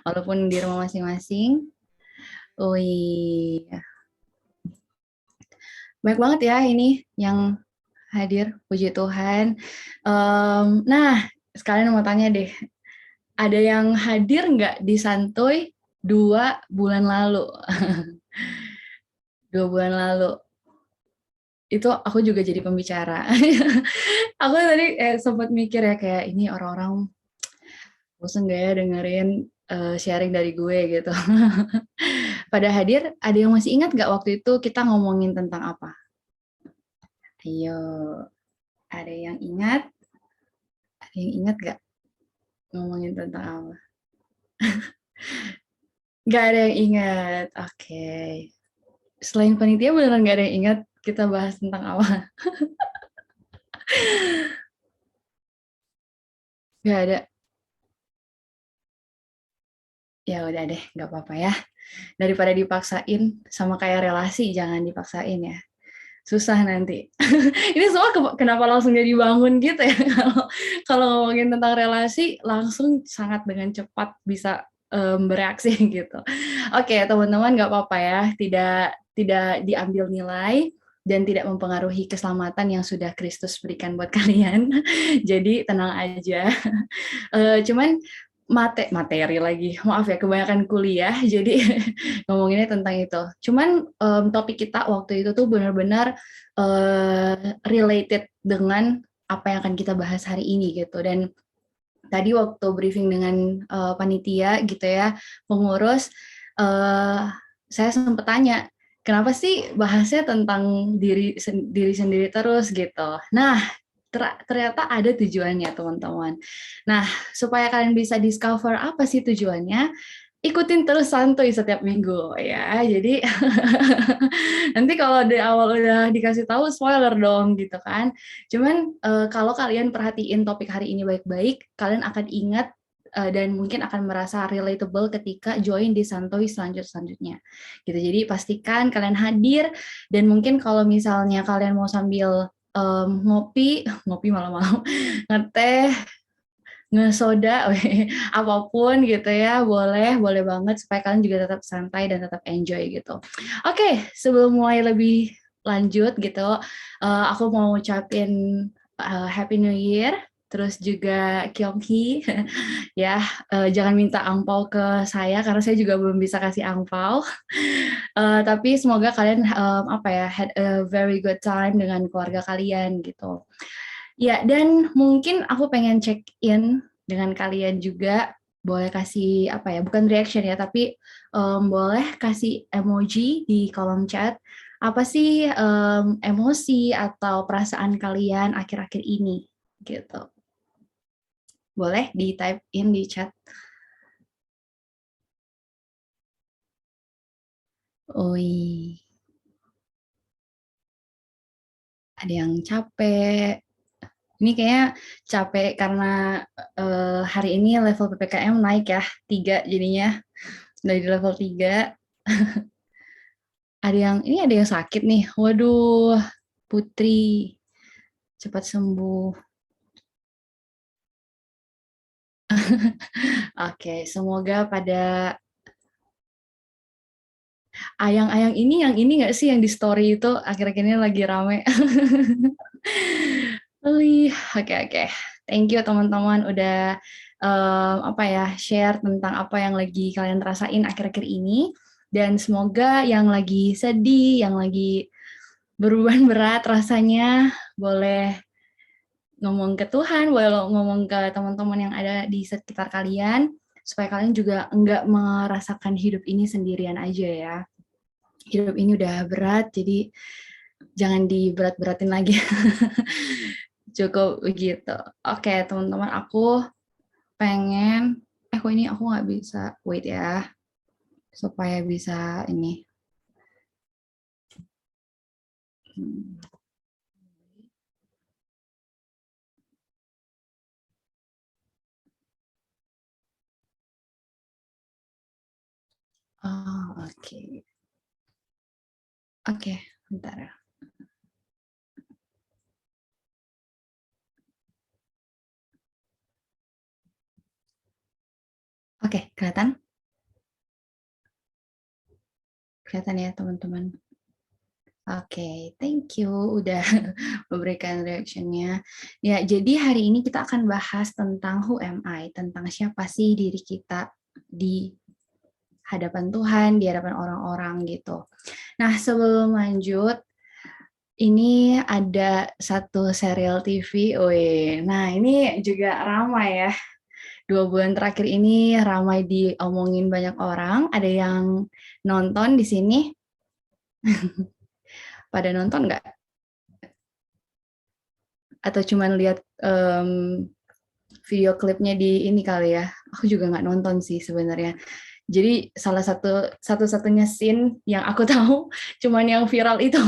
walaupun di rumah masing-masing. Oh iya, banyak banget ya ini yang hadir, puji Tuhan. Nah, sekalian mau tanya deh, ada yang hadir nggak di Santuy 2 bulan lalu? 2 bulan lalu, itu aku juga jadi pembicara. Aku tadi sempat mikir ya, kayak ini orang-orang bosen gak ya dengerin sharing dari gue gitu. Pada hadir, ada yang masih ingat nggak waktu itu kita ngomongin tentang apa? Ayo, ada yang ingat? Ada yang ingat nggak ngomongin tentang apa? Nggak ada yang ingat. Oke. Selain panitia, beneran nggak ada yang ingat kita bahas tentang apa? Nggak ada. Ya udah deh, nggak apa-apa ya. Daripada dipaksain, sama kayak relasi, jangan dipaksain ya. Susah nanti. Ini semua kenapa langsung jadi bangun gitu ya? Kalau kalau ngomongin tentang relasi, langsung sangat dengan cepat bisa bereaksi gitu. Oke, teman-teman, nggak apa-apa ya. Tidak diambil nilai dan tidak mempengaruhi keselamatan yang sudah Kristus berikan buat kalian. Jadi tenang aja. Cuman materi lagi, maaf ya, kebanyakan kuliah, jadi ngomonginnya tentang itu. Cuman topik kita waktu itu tuh benar-benar related dengan apa yang akan kita bahas hari ini gitu. Dan tadi waktu briefing dengan panitia gitu ya, pengurus, saya sempat tanya, kenapa sih bahasnya tentang diri sendiri terus gitu. Nah, ternyata ada tujuannya, teman-teman. Nah, supaya kalian bisa discover apa sih tujuannya, ikutin terus santuy setiap minggu ya. Jadi nanti kalau di awal udah dikasih tahu, spoiler dong gitu kan. Cuman kalau kalian perhatiin topik hari ini baik-baik, kalian akan ingat dan mungkin akan merasa relatable ketika join di santuy selanjutnya gitu. Jadi pastikan kalian hadir, dan mungkin kalau misalnya kalian mau sambil ngopi malam-malam, ngeteh, ngesoda, apapun gitu ya, boleh banget, supaya kalian juga tetap santai dan tetap enjoy gitu. Oke, sebelum mulai lebih lanjut gitu, aku mau ucapin Happy New Year, terus juga Kyonghi, ya, jangan minta angpau ke saya karena saya juga belum bisa kasih angpau. Tapi semoga kalian apa ya, had a very good time dengan keluarga kalian gitu. Ya, dan mungkin aku pengen check in dengan kalian juga. Boleh kasih apa ya, bukan reaction ya, tapi boleh kasih emoji di kolom chat. Apa sih emosi atau perasaan kalian akhir-akhir ini gitu. Boleh di type in di chat. Oi, ada yang capek. Ini kayaknya capek karena hari ini level PPKM naik ya, 3 jadinya. Dari level 3. Ada yang sakit nih. Waduh, Putri, cepat sembuh. Oke, semoga pada ayang-ayang ini, yang ini nggak sih yang di story itu akhir-akhir ini lagi rame. Oke. Thank you teman-teman udah apa ya, share tentang apa yang lagi kalian rasain akhir-akhir ini, dan semoga yang lagi sedih, yang lagi beruban berat rasanya, boleh ngomong ke Tuhan, boleh ngomong ke teman-teman yang ada di sekitar kalian, supaya kalian juga enggak merasakan hidup ini sendirian aja ya. Hidup ini udah berat, jadi jangan diberat-beratin lagi. Cukup begitu. Oke, teman-teman, aku pengen, kok ini aku nggak bisa, wait ya, supaya bisa ini. Oh, oke. Oke, bentar ya. Oke, kelihatan? Kelihatan ya teman-teman. Oke, thank you udah memberikan reaction-nya. Ya, jadi hari ini kita akan bahas tentang who am I, tentang siapa sih diri kita di hadapan Tuhan, di hadapan orang-orang gitu. Nah, sebelum lanjut, ini ada satu serial TV, nah ini juga ramai ya. 2 bulan terakhir ini ramai diomongin banyak orang. Ada yang nonton di sini? Pada nonton nggak? Atau cuman lihat video klipnya di ini kali ya? Aku juga nggak nonton sih sebenarnya. Jadi salah satu-satunya scene yang aku tahu cuman yang viral itu.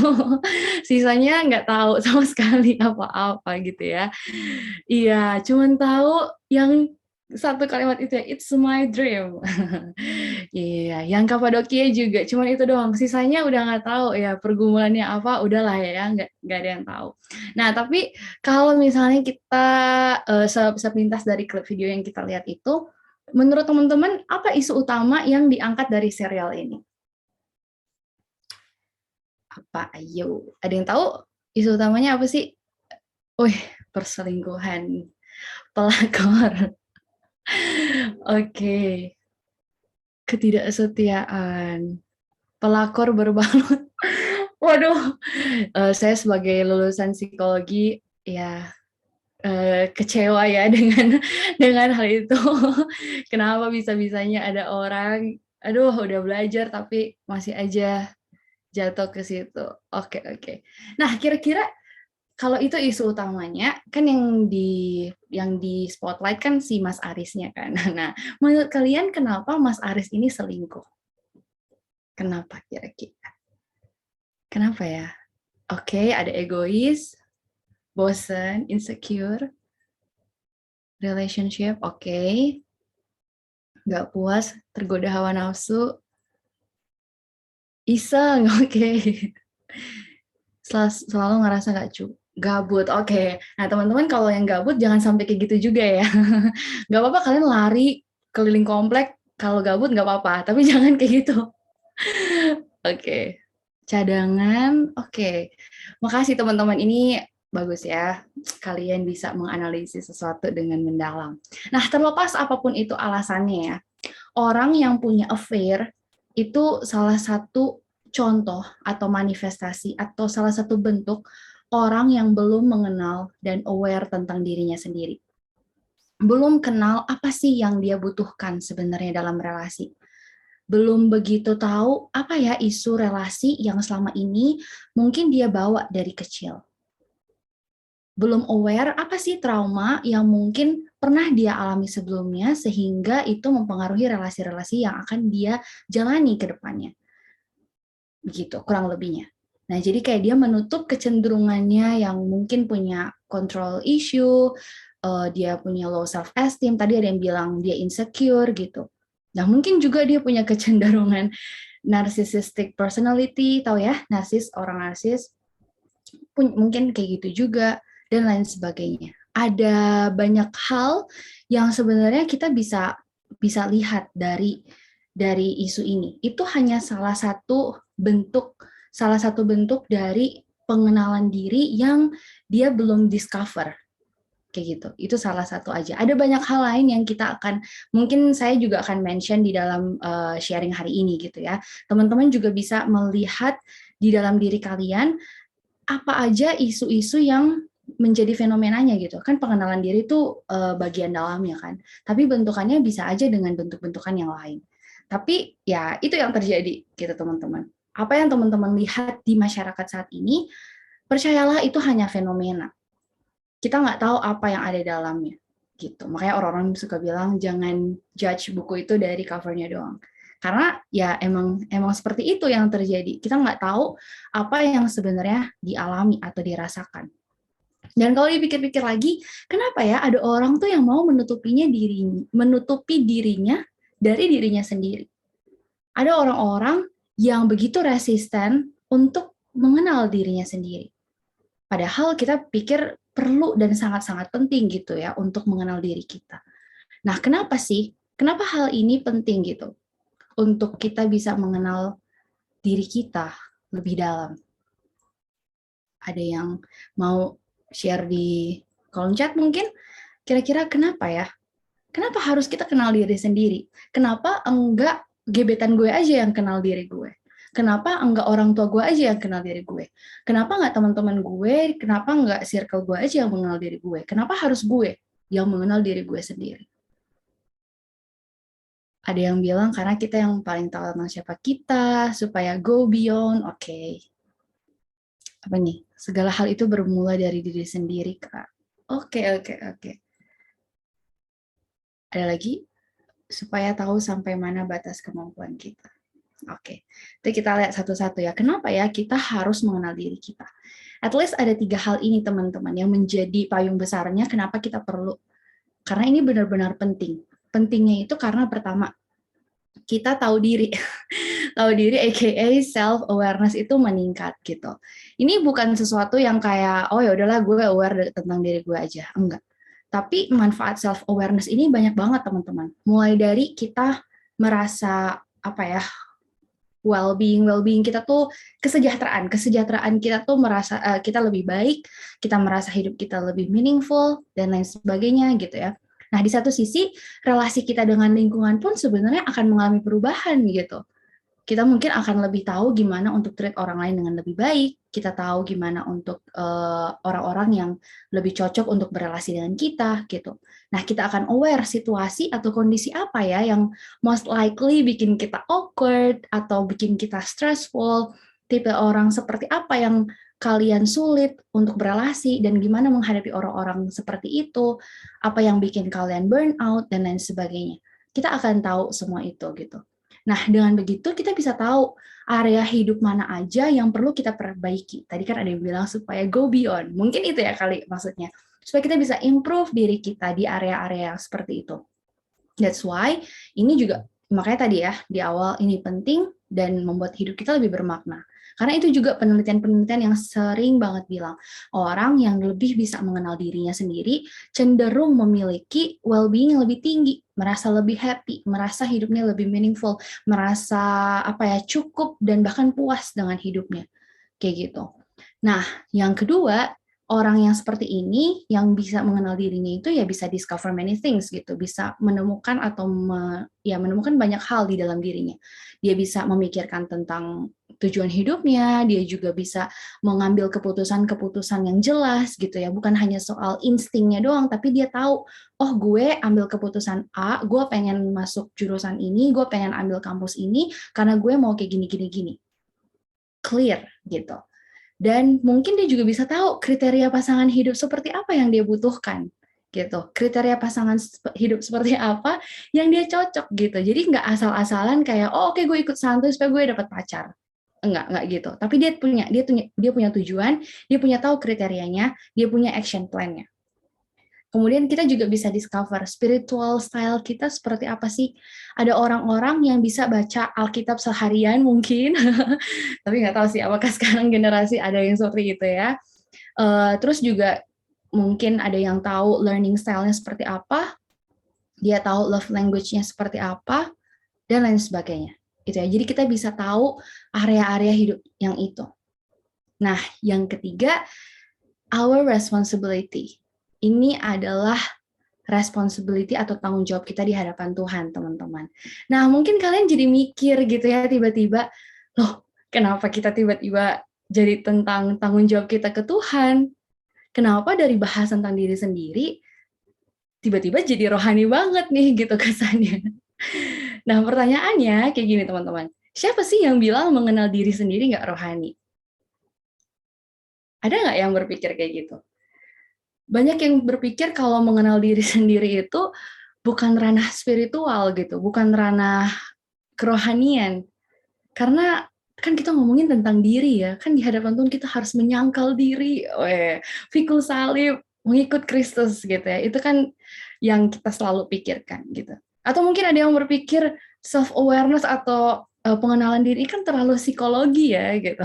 Sisanya nggak tahu sama sekali apa-apa gitu ya. Iya, cuman tahu yang satu kalimat itu ya, it's my dream. Iya, yang Kapadokia juga, cuman itu doang. Sisanya udah nggak tahu ya pergumulannya apa, udahlah ya, nggak ada yang tahu. Nah, tapi kalau misalnya kita sepintas dari klip video yang kita lihat itu, menurut teman-teman apa isu utama yang diangkat dari serial ini? Apa? Ayo, ada yang tahu isu utamanya apa sih? Wih, perselingkuhan, pelakor. Oke, ketidaksetiaan, pelakor berbalut. Waduh, saya sebagai lulusan psikologi ya kecewa ya dengan hal itu. Kenapa bisa-bisanya ada orang, aduh udah belajar tapi masih aja jatuh ke situ. Oke. Nah, kira-kira kalau itu isu utamanya, kan yang di spotlight kan si Mas Arisnya kan. Nah, menurut kalian kenapa Mas Aris ini selingkuh? Kenapa kira-kira? Kenapa ya? Oke, ada egois, bosen, insecure, relationship, oke. Nggak puas, tergoda hawa nafsu, iseng, oke. Selalu ngerasa nggak gabut, oke. Nah, teman-teman kalau yang gabut jangan sampai kayak gitu juga ya. Nggak apa-apa kalian lari keliling komplek, kalau gabut nggak apa-apa, tapi jangan kayak gitu. Oke. Cadangan, oke. Makasih teman-teman, ini bagus ya. Kalian bisa menganalisis sesuatu dengan mendalam. Nah, terlepas apapun itu alasannya ya, orang yang punya affair itu salah satu contoh atau manifestasi atau salah satu bentuk orang yang belum mengenal dan aware tentang dirinya sendiri. Belum kenal apa sih yang dia butuhkan sebenarnya dalam relasi. Belum begitu tahu apa ya isu relasi yang selama ini mungkin dia bawa dari kecil. Belum aware apa sih trauma yang mungkin pernah dia alami sebelumnya sehingga itu mempengaruhi relasi-relasi yang akan dia jalani ke depannya. Begitu, kurang lebihnya. Nah, jadi kayak dia menutup kecenderungannya yang mungkin punya control issue, dia punya low self esteem, tadi ada yang bilang dia insecure gitu. Nah, mungkin juga dia punya kecenderungan narcissistic personality, tahu ya, orang narsis, mungkin kayak gitu juga, dan lain sebagainya. Ada banyak hal yang sebenarnya kita bisa lihat dari isu ini. Itu hanya salah satu bentuk dari pengenalan diri yang dia belum discover kayak gitu. Itu salah satu aja. Ada banyak hal lain yang mungkin saya juga akan mention di dalam sharing hari ini gitu ya. Teman-teman juga bisa melihat di dalam diri kalian apa aja isu-isu yang menjadi fenomenanya gitu. Kan pengenalan diri itu bagian dalamnya kan. Tapi bentukannya bisa aja dengan bentuk-bentukan yang lain. Tapi ya itu yang terjadi gitu teman-teman. Apa yang teman-teman lihat di masyarakat saat ini, percayalah itu hanya fenomena. Kita nggak tahu apa yang ada di dalamnya gitu. Makanya orang-orang suka bilang jangan judge buku itu dari covernya doang. Karena ya emang seperti itu yang terjadi. Kita nggak tahu apa yang sebenarnya dialami atau dirasakan. Dan kalau dipikir-pikir lagi, kenapa ya ada orang tuh yang mau menutupi dirinya dari dirinya sendiri. Ada orang-orang yang begitu resisten untuk mengenal dirinya sendiri. Padahal kita pikir perlu dan sangat-sangat penting gitu ya untuk mengenal diri kita. Nah, kenapa sih? Kenapa hal ini penting gitu? Untuk kita bisa mengenal diri kita lebih dalam. Ada yang mau share di kolom chat mungkin? Kira-kira kenapa ya? Kenapa harus kita kenal diri sendiri? Kenapa enggak gebetan gue aja yang kenal diri gue? Kenapa enggak orang tua gue aja yang kenal diri gue? Kenapa enggak teman-teman gue? Kenapa enggak circle gue aja yang mengenal diri gue? Kenapa harus gue yang mengenal diri gue sendiri? Ada yang bilang karena kita yang paling tahu tentang siapa kita, supaya go beyond. Oke. Apa nih? Segala hal itu bermula dari diri sendiri, Kak. Oke. Ada lagi? Supaya tahu sampai mana batas kemampuan kita. Oke, jadi kita lihat satu-satu ya. Kenapa ya kita harus mengenal diri kita? At least ada 3 hal ini teman-teman yang menjadi payung besarnya kenapa kita perlu. Karena ini benar-benar penting. Pentingnya itu karena pertama, kita tahu diri. Tahu diri aka self awareness itu meningkat gitu. Ini bukan sesuatu yang kayak oh ya udahlah gue aware tentang diri gue aja. Enggak. Tapi manfaat self awareness ini banyak banget teman-teman. Mulai dari kita merasa apa ya, well-being kita tuh kesejahteraan kita tuh merasa kita lebih baik, kita merasa hidup kita lebih meaningful dan lain sebagainya gitu ya. Nah, di satu sisi relasi kita dengan lingkungan pun sebenarnya akan mengalami perubahan gitu. Kita mungkin akan lebih tahu gimana untuk treat orang lain dengan lebih baik, kita tahu gimana untuk orang-orang yang lebih cocok untuk berelasi dengan kita gitu. Nah, kita akan aware situasi atau kondisi apa ya yang most likely bikin kita awkward atau bikin kita stressful, tipe orang seperti apa yang kalian sulit untuk berelasi dan gimana menghadapi orang-orang seperti itu, apa yang bikin kalian burn out dan lain sebagainya. Kita akan tahu semua itu gitu. Nah, dengan begitu kita bisa tahu area hidup mana aja yang perlu kita perbaiki. Tadi kan ada yang bilang supaya go beyond. Mungkin itu ya kali maksudnya. Supaya kita bisa improve diri kita di area-area seperti itu. That's why ini juga, makanya tadi ya, di awal ini penting dan membuat hidup kita lebih bermakna. Karena itu juga penelitian-penelitian yang sering banget bilang, orang yang lebih bisa mengenal dirinya sendiri cenderung memiliki well-being yang lebih tinggi, merasa lebih happy, merasa hidupnya lebih meaningful, merasa apa ya, cukup dan bahkan puas dengan hidupnya. Kayak gitu. Nah, yang kedua, orang yang seperti ini yang bisa mengenal dirinya itu ya bisa discover many things gitu, bisa menemukan atau menemukan banyak hal di dalam dirinya. Dia bisa memikirkan tentang tujuan hidupnya, dia juga bisa mengambil keputusan-keputusan yang jelas gitu ya, bukan hanya soal instingnya doang, tapi dia tahu, oh gue ambil keputusan A, gue pengen masuk jurusan ini, gue pengen ambil kampus ini, karena gue mau kayak gini. Clear gitu. Dan mungkin dia juga bisa tahu kriteria pasangan hidup seperti apa yang dia butuhkan gitu. Kriteria pasangan hidup seperti apa yang dia cocok gitu. Jadi nggak asal-asalan kayak oh oke, gue ikut santuy supaya gue dapat pacar. Enggak gitu. Tapi dia punya tujuan, dia punya tahu kriterianya, dia punya action plan-nya. Kemudian kita juga bisa discover spiritual style kita seperti apa sih. Ada orang-orang yang bisa baca Alkitab seharian mungkin, tapi nggak tahu sih apakah sekarang generasi ada yang seperti itu ya. Terus juga mungkin ada yang tahu learning style-nya seperti apa, dia tahu love language-nya seperti apa, dan lain sebagainya. Gitu ya. Jadi kita bisa tahu area-area hidup yang itu. Nah, yang ketiga, our responsibility. Ini adalah responsibility atau tanggung jawab kita di hadapan Tuhan, teman-teman. Nah, mungkin kalian jadi mikir gitu ya, tiba-tiba, loh, kenapa kita tiba-tiba jadi tentang tanggung jawab kita ke Tuhan? Kenapa dari bahas tentang diri sendiri, tiba-tiba jadi rohani banget nih, gitu kesannya. Nah, pertanyaannya kayak gini, teman-teman. Siapa sih yang bilang mengenal diri sendiri nggak rohani? Ada nggak yang berpikir kayak gitu? Banyak yang berpikir kalau mengenal diri sendiri itu bukan ranah spiritual gitu, bukan ranah kerohanian. Karena kan kita ngomongin tentang diri ya, kan di hadapan Tuhan kita harus menyangkal diri, pikul salib, mengikut Kristus gitu ya. Itu kan yang kita selalu pikirkan gitu. Atau mungkin ada yang berpikir self awareness atau pengenalan diri kan terlalu psikologi ya gitu.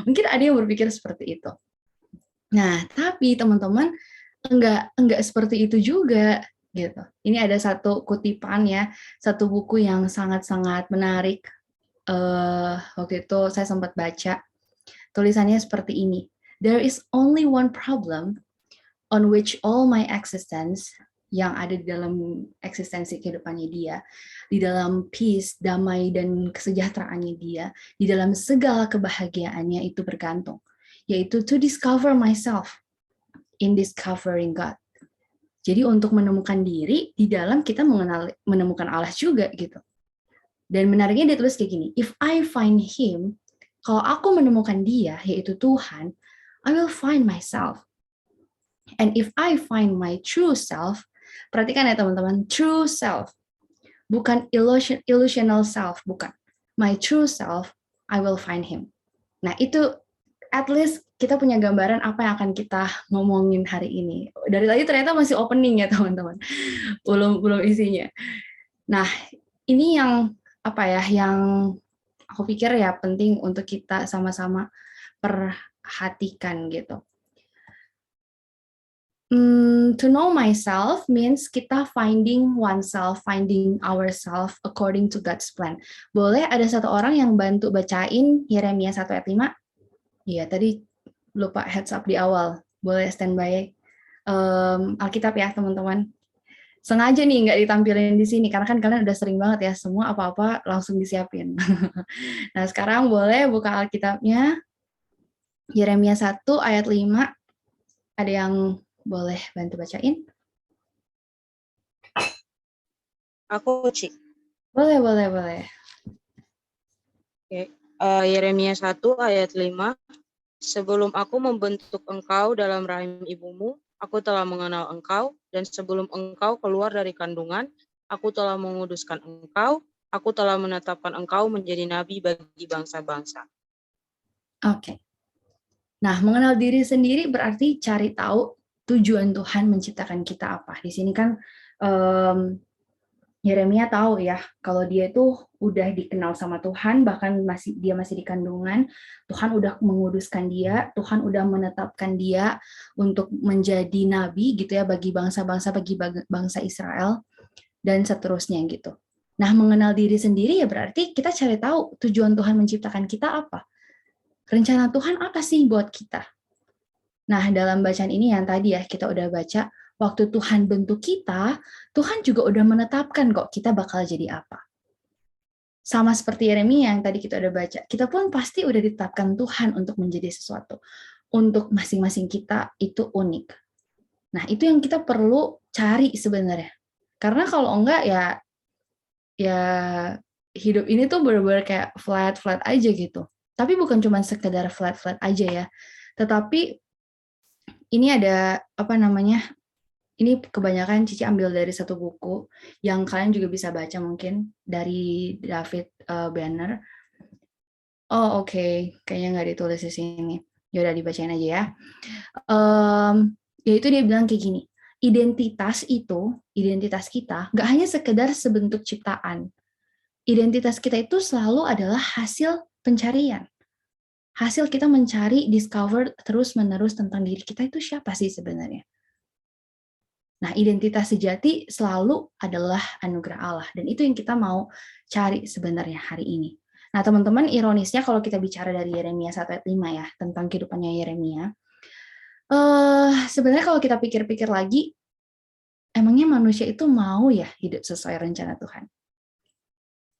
Mungkin ada yang berpikir seperti itu. Nah, tapi teman-teman enggak seperti itu juga gitu. Ini ada satu kutipan ya, satu buku yang sangat-sangat menarik waktu itu saya sempat baca tulisannya seperti ini. There is only one problem on which all my existence, yang ada di dalam eksistensi kehidupannya dia, di dalam peace, damai, dan kesejahteraannya dia, di dalam segala kebahagiaannya itu bergantung, yaitu to discover myself in discovering God. Jadi untuk menemukan diri, di dalam kita menemukan Allah juga gitu. Dan menariknya dia tulis kayak gini, if I find Him, kalau aku menemukan dia, yaitu Tuhan, I will find myself. And if I find my true self, perhatikan ya teman-teman, true self, bukan illusional self, bukan. My true self, I will find Him. Nah itu, at least kita punya gambaran apa yang akan kita ngomongin hari ini. Dari tadi ternyata masih opening ya teman-teman, belum isinya. Nah ini yang apa ya, yang aku pikir ya penting untuk kita sama-sama perhatikan gitu. To know myself means kita finding oneself, finding ourselves according to God's plan. Boleh ada satu orang yang bantu bacain Yeremia 1 ayat 5? Iya, tadi lupa heads up di awal. Boleh standby Alkitab ya teman-teman. Sengaja nih nggak ditampilin di sini, karena kan kalian udah sering banget ya, semua apa-apa langsung disiapin. Nah sekarang boleh buka Alkitabnya, Yeremia 1 ayat 5, ada yang boleh bantu bacain? Aku, Ci. Boleh. Oke. Yeremia 1 ayat 5. Sebelum aku membentuk engkau dalam rahim ibumu, aku telah mengenal engkau, dan sebelum engkau keluar dari kandungan, aku telah menguduskan engkau, aku telah menetapkan engkau menjadi nabi bagi bangsa-bangsa. Oke. Nah, mengenal diri sendiri berarti cari tahu tujuan Tuhan menciptakan kita apa. Di sini kan Yeremia tahu ya, kalau dia itu udah dikenal sama Tuhan, bahkan dia masih di kandungan, Tuhan udah menguduskan dia, Tuhan udah menetapkan dia untuk menjadi nabi gitu ya bagi bangsa-bangsa, bagi bangsa Israel, dan seterusnya gitu. Nah, mengenal diri sendiri ya berarti kita cari tahu tujuan Tuhan menciptakan kita apa. Rencana Tuhan apa sih buat kita? Nah, dalam bacaan ini yang tadi ya kita udah baca, waktu Tuhan bentuk kita, Tuhan juga udah menetapkan kok kita bakal jadi apa. Sama seperti Yeremia yang tadi kita udah baca, kita pun pasti udah ditetapkan Tuhan untuk menjadi sesuatu. Untuk masing-masing kita itu unik. Nah, itu yang kita perlu cari sebenarnya. Karena kalau enggak ya hidup ini tuh benar-benar kayak flat aja gitu. Tapi bukan cuma sekedar flat aja ya. Tetapi ini ada ini kebanyakan Cici ambil dari satu buku yang kalian juga bisa baca mungkin dari David Banner. Oh oke. Kayaknya nggak ditulis di sini. Yaudah dibacain aja ya. Yaitu dia bilang kayak gini, identitas kita nggak hanya sekedar sebentuk ciptaan. Identitas kita itu selalu adalah hasil pencarian. Hasil kita mencari, discover terus-menerus tentang diri kita itu siapa sih sebenarnya. Nah, identitas sejati selalu adalah anugerah Allah. Dan itu yang kita mau cari sebenarnya hari ini. Nah, teman-teman, ironisnya kalau kita bicara dari Yeremia 1 ayat 5 ya, tentang kehidupannya Yeremia, sebenarnya kalau kita pikir-pikir lagi, emangnya manusia itu mau ya hidup sesuai rencana Tuhan?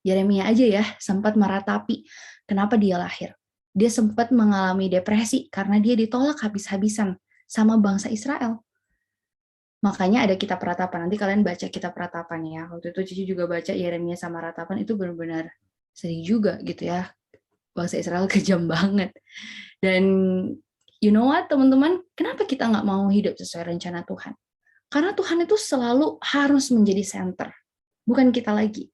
Yeremia aja ya, sempat meratapi kenapa dia lahir. Dia sempat mengalami depresi karena dia ditolak habis-habisan sama bangsa Israel. Makanya ada kitab Ratapan. Nanti kalian baca kitab Ratapan ya. Waktu itu Cici juga baca Yeremia sama Ratapan, itu benar-benar sedih juga gitu ya. Bangsa Israel kejam banget. Dan you know what teman-teman, kenapa kita nggak mau hidup sesuai rencana Tuhan? Karena Tuhan itu selalu harus menjadi center, bukan kita lagi.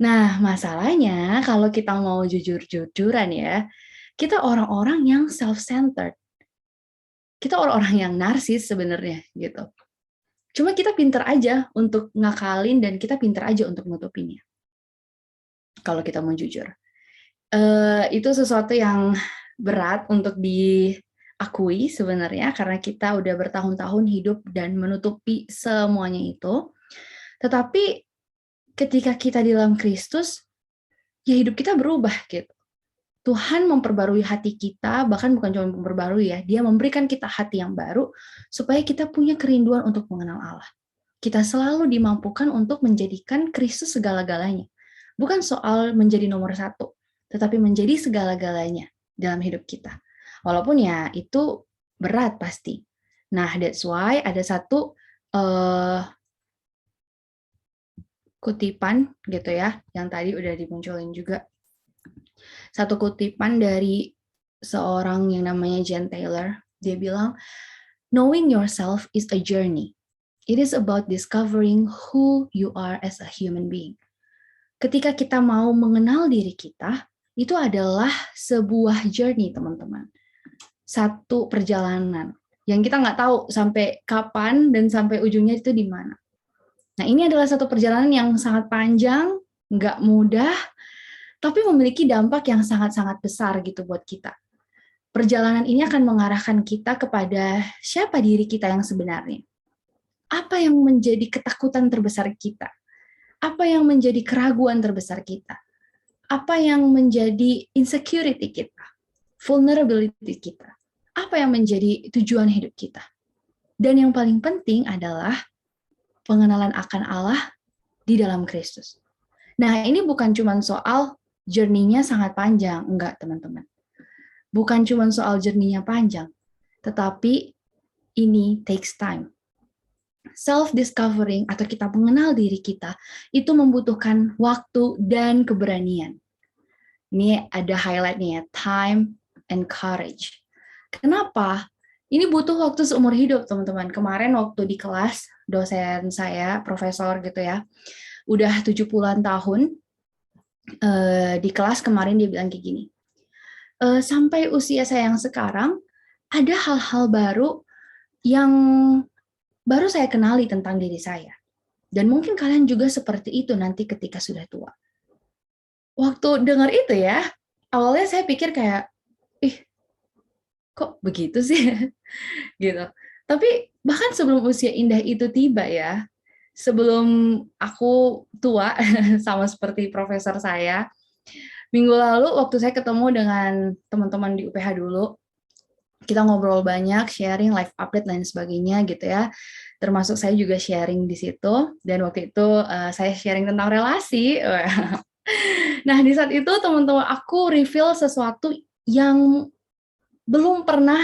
Nah, masalahnya kalau kita mau jujur-jujuran ya, kita orang-orang yang self-centered. Kita orang-orang yang narsis sebenarnya gitu. Cuma kita pinter aja untuk ngakalin dan kita pinter aja untuk nutupinnya. Kalau kita mau jujur. Itu sesuatu yang berat untuk diakui sebenarnya karena kita udah bertahun-tahun hidup dan menutupi semuanya itu. Tetapi ketika kita di dalam Kristus, ya hidup kita berubah gitu. Tuhan memperbarui hati kita, bahkan bukan cuma memperbarui ya, dia memberikan kita hati yang baru, supaya kita punya kerinduan untuk mengenal Allah. Kita selalu dimampukan untuk menjadikan Kristus segala-galanya. Bukan soal menjadi nomor satu, tetapi menjadi segala-galanya dalam hidup kita. Walaupun ya itu berat pasti. Nah, that's why ada satu kutipan gitu ya, yang tadi udah dimunculin juga. Satu kutipan dari seorang yang namanya Jen Taylor, dia bilang, knowing yourself is a journey. It is about discovering who you are as a human being. Ketika kita mau mengenal diri kita, itu adalah sebuah journey, teman-teman. Satu perjalanan yang kita nggak tahu sampai kapan dan sampai ujungnya itu di mana. Nah, ini adalah satu perjalanan yang sangat panjang, nggak mudah, tapi memiliki dampak yang sangat-sangat besar gitu buat kita. Perjalanan ini akan mengarahkan kita kepada siapa diri kita yang sebenarnya. Apa yang menjadi ketakutan terbesar kita? Apa yang menjadi keraguan terbesar kita? Apa yang menjadi insecurity kita? Vulnerability kita? Apa yang menjadi tujuan hidup kita? Dan yang paling penting adalah pengenalan akan Allah di dalam Kristus. Nah, ini bukan cuma soal journey-nya sangat panjang, enggak teman-teman. Bukan cuma soal journey-nya panjang, tetapi ini takes time. Self-discovering atau kita mengenal diri kita, itu membutuhkan waktu dan keberanian. Ini ada highlight-nya ya, time and courage. Kenapa? Ini butuh waktu seumur hidup, teman-teman. Kemarin waktu di kelas, dosen saya, profesor gitu ya, udah 70-an tahun, di kelas kemarin dia bilang kayak gini, sampai usia saya yang sekarang, ada hal-hal baru yang baru saya kenali tentang diri saya. Dan mungkin kalian juga seperti itu nanti ketika sudah tua. Waktu dengar itu ya, awalnya saya pikir kayak, ih, kok begitu sih? Gitu. Tapi bahkan sebelum usia indah itu tiba ya, sebelum aku tua, sama seperti profesor saya, minggu lalu waktu saya ketemu dengan teman-teman di UPH dulu, kita ngobrol banyak, sharing, live update, lain sebagainya gitu ya. Termasuk saya juga sharing di situ, dan waktu itu saya sharing tentang relasi. Nah, di saat itu teman-teman aku reveal sesuatu yang belum pernah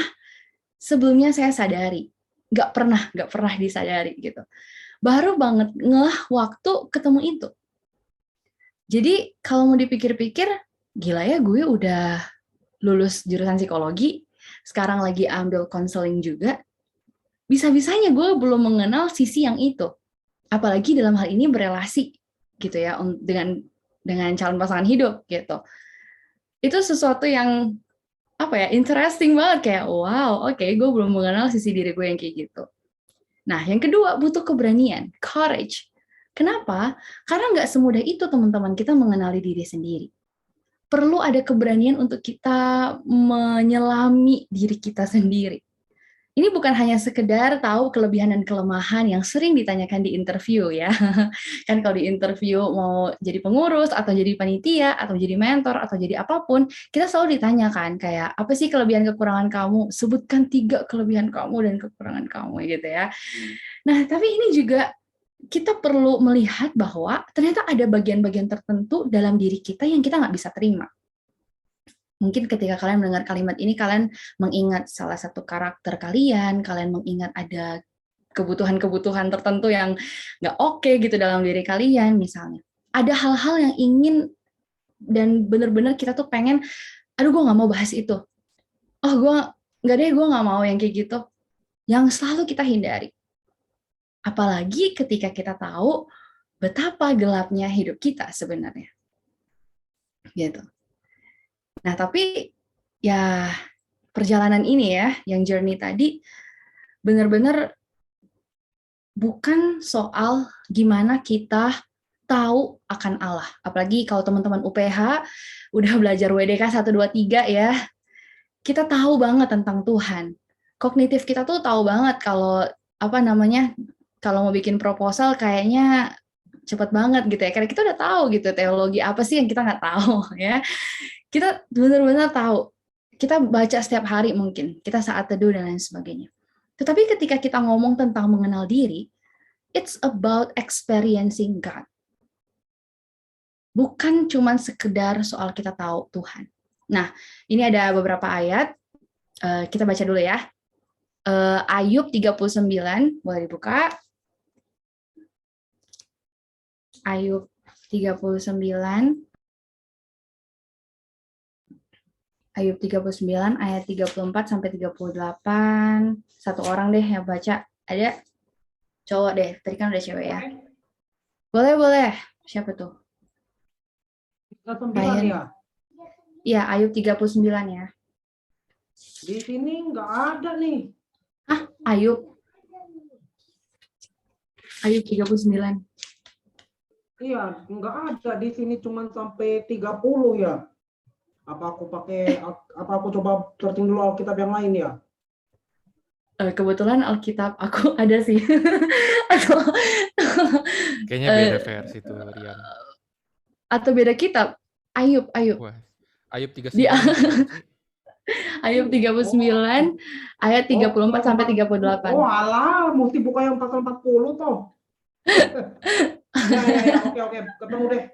sebelumnya saya sadari. Nggak pernah disadari gitu. Baru banget ngeh waktu ketemu itu. Jadi kalau mau dipikir-pikir, gila ya gue udah lulus jurusan psikologi, sekarang lagi ambil konseling juga, bisa-bisanya gue belum mengenal sisi yang itu. Apalagi dalam hal ini berelasi gitu ya dengan calon pasangan hidup gitu. Itu sesuatu yang apa ya, interesting banget, kayak wow, oke, gue belum mengenal sisi diri gue yang kayak gitu. Nah, yang kedua butuh keberanian, courage. Kenapa? Karena nggak semudah itu teman-teman kita mengenali diri sendiri. Perlu ada keberanian untuk kita menyelami diri kita sendiri. Ini bukan hanya sekedar tahu kelebihan dan kelemahan yang sering ditanyakan di interview ya. Kan kalau di interview mau jadi pengurus atau jadi panitia atau jadi mentor atau jadi apapun, kita selalu ditanyakan kayak apa sih kelebihan kekurangan kamu? Sebutkan 3 kelebihan kamu dan kekurangan kamu gitu ya. Nah, tapi ini juga kita perlu melihat bahwa ternyata ada bagian-bagian tertentu dalam diri kita yang kita nggak bisa terima. Mungkin ketika kalian mendengar kalimat ini, kalian mengingat salah satu karakter kalian mengingat ada kebutuhan-kebutuhan tertentu yang nggak oke gitu dalam diri kalian misalnya. Ada hal-hal yang ingin dan benar-benar kita tuh pengen, aduh gue nggak mau bahas itu. Oh gue nggak deh, gue nggak mau yang kayak gitu. Yang selalu kita hindari. Apalagi ketika kita tahu betapa gelapnya hidup kita sebenarnya. Gitu. Nah, tapi ya perjalanan ini ya, yang journey tadi, benar-benar bukan soal gimana kita tahu akan Allah. Apalagi kalau teman-teman UPH udah belajar WDK 1, 2, 3 ya, kita tahu banget tentang Tuhan. Kognitif kita tuh tahu banget kalau, apa namanya, kalau mau bikin proposal kayaknya cepat banget gitu ya, karena kita udah tahu gitu teologi apa sih yang kita nggak tahu ya. Kita benar-benar tahu, kita baca setiap hari mungkin, kita saat teduh dan lain sebagainya. Tetapi ketika kita ngomong tentang mengenal diri, it's about experiencing God. Bukan cuma sekedar soal kita tahu Tuhan. Nah, ini ada beberapa ayat, kita baca dulu ya. Ayub 39, boleh dibuka. Ayub 39. Ayub 39 ayat 34 sampai 38. Satu orang deh yang baca. Ada cowok deh, tadi kan udah cewek ya. Boleh. Siapa tuh? 39 Ryan. ya? Iya, Ayub 39 ya. Di sini nggak ada nih. Ayub 39. Iya, nggak ada. Di sini cuma sampai 30 ya. Apa aku coba searching dulu Alkitab yang lain ya? Kebetulan Alkitab aku ada sih. Kayaknya beda versi tuh, Rian. Atau beda kitab. Ayub. Wah, Ayub 39. Di Ayub 39 ayat 34 sampai 38. Oh alah, mesti buka yang pasal 40 toh. Ya, oke, ketemu deh.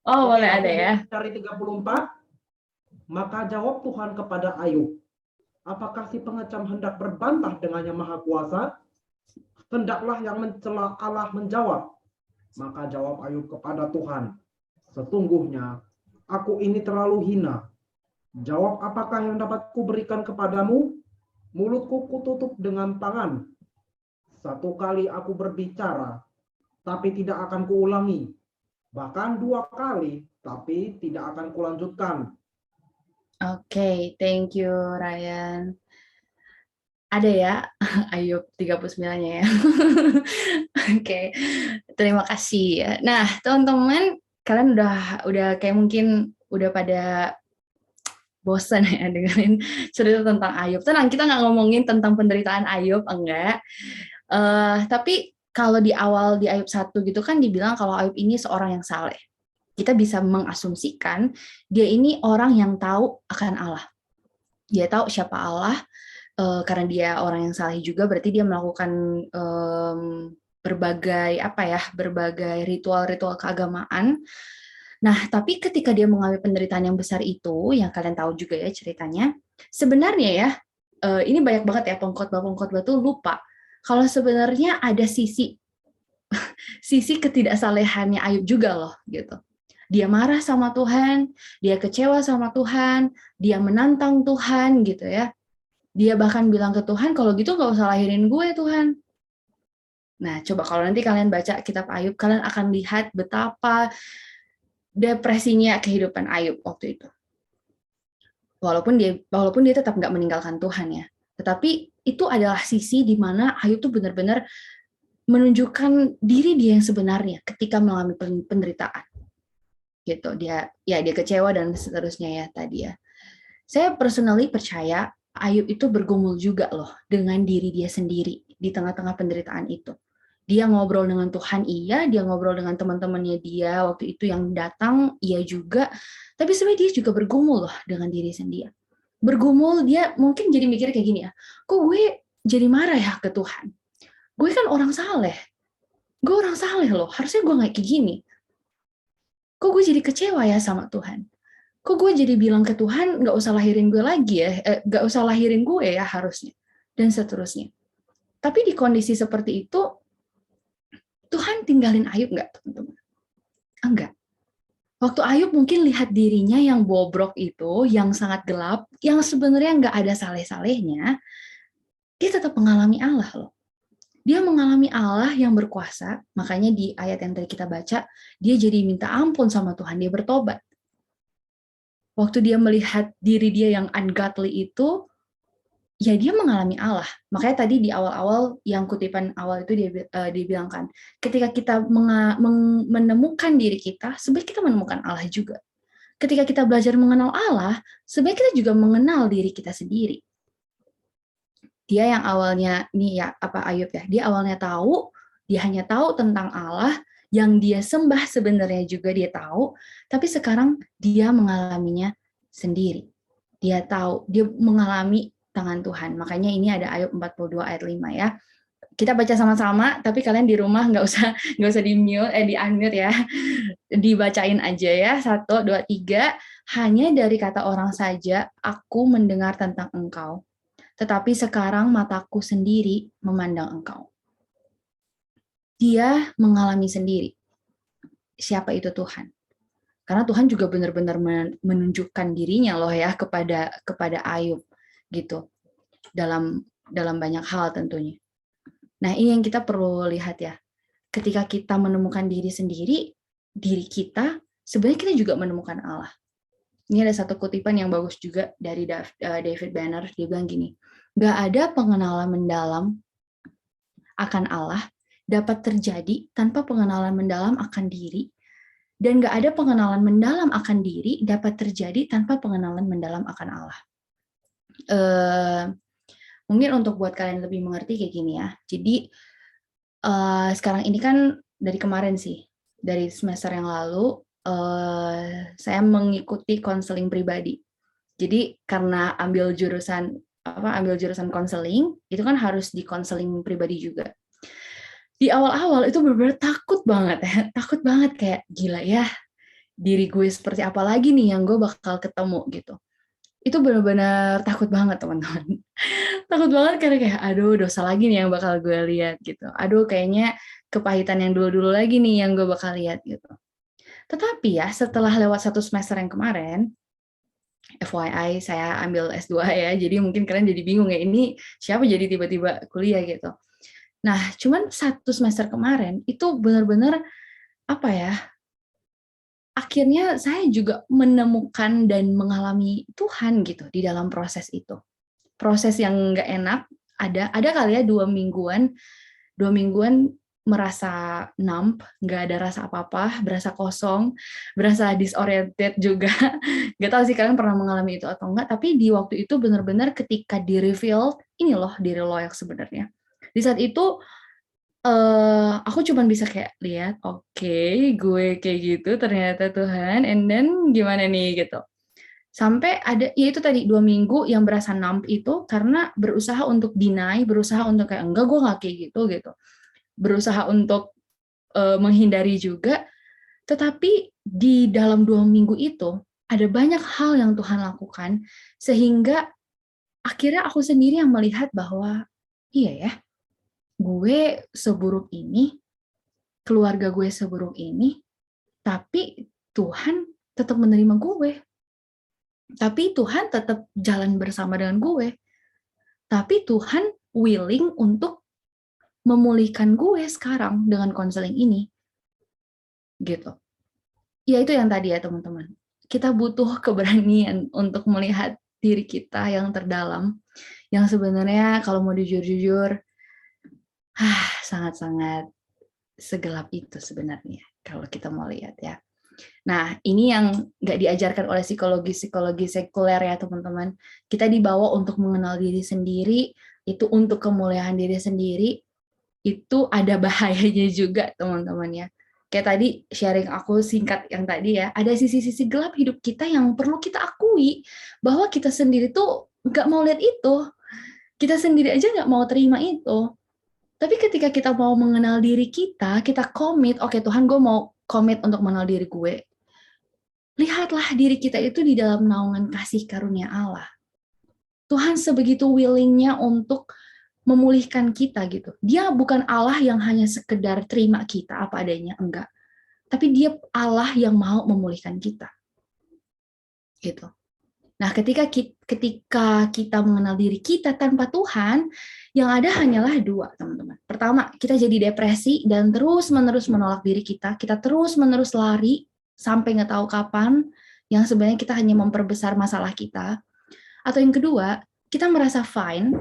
Oh, Oke, boleh aku ada ya. Dari 34, maka jawab Tuhan kepada Ayub, apakah si pengecam hendak berbantah dengan yang maha kuasa? Hendaklah yang mencela Allah menjawab. Maka jawab Ayub kepada Tuhan, sesungguhnya aku ini terlalu hina. Jawab apakah yang dapat kuberikan kepadamu? Mulutku kututup dengan tangan. Satu kali aku berbicara, tapi tidak akan kuulangi. Bahkan 2 kali, tapi tidak akan kulanjutkan. Oke, thank you Ryan. Ada ya Ayub 39-nya ya. Oke, terima kasih ya. Nah, teman-teman, kalian udah kayak mungkin udah pada bosan ya dengerin cerita tentang Ayub. Tenang, kita nggak ngomongin tentang penderitaan Ayub, enggak. Tapi kalau di awal di Ayub 1 gitu kan dibilang kalau Ayub ini seorang yang saleh. Kita bisa mengasumsikan dia ini orang yang tahu akan Allah. Dia tahu siapa Allah, karena dia orang yang saleh juga, berarti dia melakukan berbagai ritual-ritual keagamaan. Nah, tapi ketika dia mengalami penderitaan yang besar itu, yang kalian tahu juga ya ceritanya, sebenarnya ya, ini banyak banget ya pengkhotbah tuh lupa kalau sebenarnya ada sisi ketidaksalehannya Ayub juga loh, gitu. Dia marah sama Tuhan, dia kecewa sama Tuhan, dia menantang Tuhan gitu ya. Dia bahkan bilang ke Tuhan, kalau gitu nggak usah lahirin gue Tuhan. Nah, coba kalau nanti kalian baca kitab Ayub, kalian akan lihat betapa depresinya kehidupan Ayub waktu itu. Walaupun dia tetap nggak meninggalkan Tuhan ya. Tetapi itu adalah sisi di mana Ayub tuh benar-benar menunjukkan diri dia yang sebenarnya ketika mengalami penderitaan. Gitu. Dia kecewa dan seterusnya ya tadi ya. Saya personally percaya Ayub itu bergumul juga loh dengan diri dia sendiri di tengah-tengah penderitaan itu. Dia ngobrol dengan Tuhan, iya, dia ngobrol dengan teman-temannya dia waktu itu yang datang, iya juga. Tapi sebenarnya dia juga bergumul loh dengan diri sendiri. Bergumul, dia mungkin jadi mikir kayak gini ya, kok gue jadi marah ya ke Tuhan? Gue kan orang saleh. Gue orang saleh loh, harusnya gue nggak kayak gini. Kok gue jadi kecewa ya sama Tuhan? Kok gue jadi bilang ke Tuhan nggak usah lahirin gue lagi ya, nggak usah lahirin gue ya harusnya, dan seterusnya. Tapi di kondisi seperti itu, Tuhan tinggalin Ayub nggak, teman-teman? Enggak. Waktu Ayub mungkin lihat dirinya yang bobrok itu, yang sangat gelap, yang sebenarnya nggak ada saleh-salehnya, dia tetap mengalami Allah loh. Dia mengalami Allah yang berkuasa, makanya di ayat yang tadi kita baca, dia jadi minta ampun sama Tuhan, dia bertobat. Waktu dia melihat diri dia yang ungodly itu, ya dia mengalami Allah. Makanya tadi di awal-awal, yang kutipan awal itu dia dibilangkan, ketika kita menemukan diri kita, sebenarnya kita menemukan Allah juga. Ketika kita belajar mengenal Allah, sebenarnya kita juga mengenal diri kita sendiri. Dia yang awalnya, Ayub ya, dia awalnya tahu, dia hanya tahu tentang Allah, yang dia sembah sebenarnya juga dia tahu, tapi sekarang dia mengalaminya sendiri. Dia tahu, dia mengalami tangan Tuhan. Makanya ini ada Ayub 42 ayat 5 ya. Kita baca sama-sama, tapi kalian di rumah nggak usah di unmute ya. Dibacain aja ya. 1, 2, 3. Hanya dari kata orang saja aku mendengar tentang engkau. Tetapi sekarang mataku sendiri memandang engkau. Dia mengalami sendiri. Siapa itu Tuhan? Karena Tuhan juga benar-benar menunjukkan dirinya loh ya kepada Ayub gitu. Dalam banyak hal tentunya. Nah, ini yang kita perlu lihat ya. Ketika kita menemukan diri sendiri, diri kita, sebenarnya kita juga menemukan Allah. Ini ada satu kutipan yang bagus juga dari David Banner, dia bilang gini, gak ada pengenalan mendalam akan Allah dapat terjadi tanpa pengenalan mendalam akan diri, dan gak ada pengenalan mendalam akan diri dapat terjadi tanpa pengenalan mendalam akan Allah. Mungkin untuk buat kalian lebih mengerti kayak gini ya. Jadi sekarang ini kan dari kemarin sih, dari semester yang lalu saya mengikuti konseling pribadi. Jadi karena ambil jurusan konseling, itu kan harus di konseling pribadi juga. Di awal-awal itu benar-benar takut banget ya, takut banget kayak gila ya, diri gue seperti apa lagi nih yang gue bakal ketemu gitu. Itu benar-benar takut banget teman-teman. Takut banget karena kayak aduh dosa lagi nih yang bakal gue lihat gitu. Aduh kayaknya kepahitan yang dulu-dulu lagi nih yang gue bakal lihat gitu. Tetapi ya setelah lewat 1 semester yang kemarin, FYI saya ambil S2 ya, jadi mungkin kalian jadi bingung ya ini siapa jadi tiba-tiba kuliah gitu. Nah cuman 1 semester kemarin itu benar-benar apa ya, akhirnya saya juga menemukan dan mengalami Tuhan gitu di dalam proses itu. Proses yang nggak enak, ada kali ya 2 mingguan merasa numb, nggak ada rasa apa-apa, berasa kosong, berasa disoriented juga. Nggak tahu sih kalian pernah mengalami itu atau enggak, tapi di waktu itu benar-benar ketika di-reveal, ini loh diri lo yang sebenarnya. Di saat itu, aku cuma bisa kayak lihat, oke, gue kayak gitu ternyata Tuhan, and then gimana nih gitu. Sampai ada, ya itu tadi 2 minggu yang berasa numb itu karena berusaha untuk deny, berusaha untuk kayak enggak gue nggak kayak gitu. Berusaha untuk menghindari juga, tetapi di dalam 2 minggu itu ada banyak hal yang Tuhan lakukan sehingga akhirnya aku sendiri yang melihat bahwa iya ya, gue seburuk ini, keluarga gue seburuk ini, tapi Tuhan tetap menerima gue. Tapi Tuhan tetap jalan bersama dengan gue. Tapi Tuhan willing untuk memulihkan gue sekarang dengan konseling ini. Gitu. Ya itu yang tadi ya teman-teman. Kita butuh keberanian untuk melihat diri kita yang terdalam. Yang sebenarnya kalau mau jujur-jujur, sangat-sangat segelap itu sebenarnya. Kalau kita mau lihat ya. Nah, ini yang nggak diajarkan oleh psikologi sekuler ya teman-teman. Kita dibawa untuk mengenal diri sendiri, itu untuk kemuliaan diri sendiri, itu ada bahayanya juga teman-teman ya. Kayak tadi sharing aku singkat yang tadi ya, ada sisi-sisi gelap hidup kita yang perlu kita akui, bahwa kita sendiri tuh nggak mau lihat itu. Kita sendiri aja nggak mau terima itu. Tapi ketika kita mau mengenal diri kita komit, oke Tuhan gue mau komit untuk mengenal diri gue. Lihatlah diri kita itu di dalam naungan kasih karunia Allah. Tuhan sebegitu willingnya untuk memulihkan kita gitu. Dia bukan Allah yang hanya sekedar terima kita apa adanya, enggak. Tapi dia Allah yang mau memulihkan kita. Gitu. Nah, ketika kita mengenal diri kita tanpa Tuhan, yang ada hanyalah 2, teman-teman. Pertama, kita jadi depresi dan terus-menerus menolak diri kita. Kita terus-menerus lari sampai nggak tahu kapan, yang sebenarnya kita hanya memperbesar masalah kita. Atau yang kedua, kita merasa fine,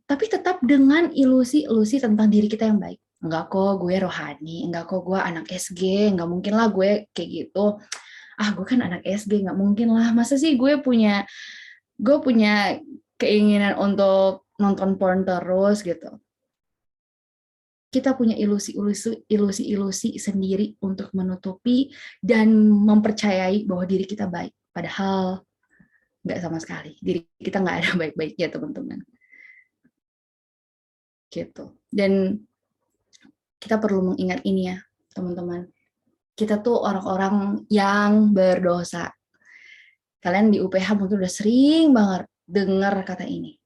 tapi tetap dengan ilusi-ilusi tentang diri kita yang baik. Enggak kok gue rohani, enggak kok gue anak SG, enggak mungkin lah gue kayak gitu. Gue kan anak SG, nggak mungkin lah. Masa sih gue punya keinginan untuk nonton porn terus gitu. kita punya ilusi-ilusi sendiri untuk menutupi dan mempercayai bahwa diri kita baik. Padahal nggak sama sekali. Diri kita nggak ada baik-baiknya, teman-teman. Gitu. Dan kita perlu mengingat ini ya, teman-teman. Kita tuh orang-orang yang berdosa. Kalian di UPH mungkin udah sering banget dengar kata ini.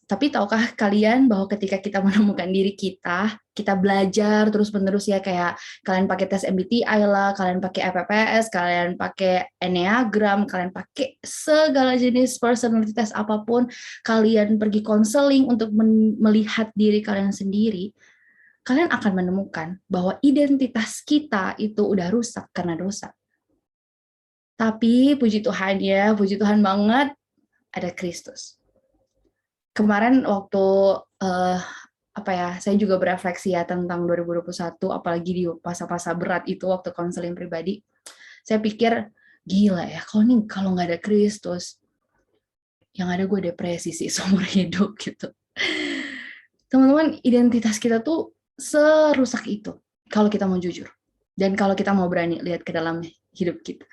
Tapi tahukah kalian bahwa ketika kita menemukan diri kita belajar terus-menerus ya, kayak kalian pakai tes MBTI lah, kalian pakai FPPS, kalian pakai Enneagram, kalian pakai segala jenis personality test apapun, kalian pergi konseling untuk melihat diri kalian sendiri, kalian akan menemukan bahwa identitas kita itu udah rusak karena dosa. Tapi puji Tuhan ya, puji Tuhan banget ada Kristus. Kemarin waktu saya juga berefleksi ya tentang 2021, apalagi di masa-masa berat itu waktu konseling pribadi. Saya pikir gila ya, kalau nggak ada Kristus, yang ada gue depresi sih seumur hidup gitu. Teman-teman, identitas kita tuh serusak itu kalau kita mau jujur dan kalau kita mau berani lihat ke dalam hidup kita.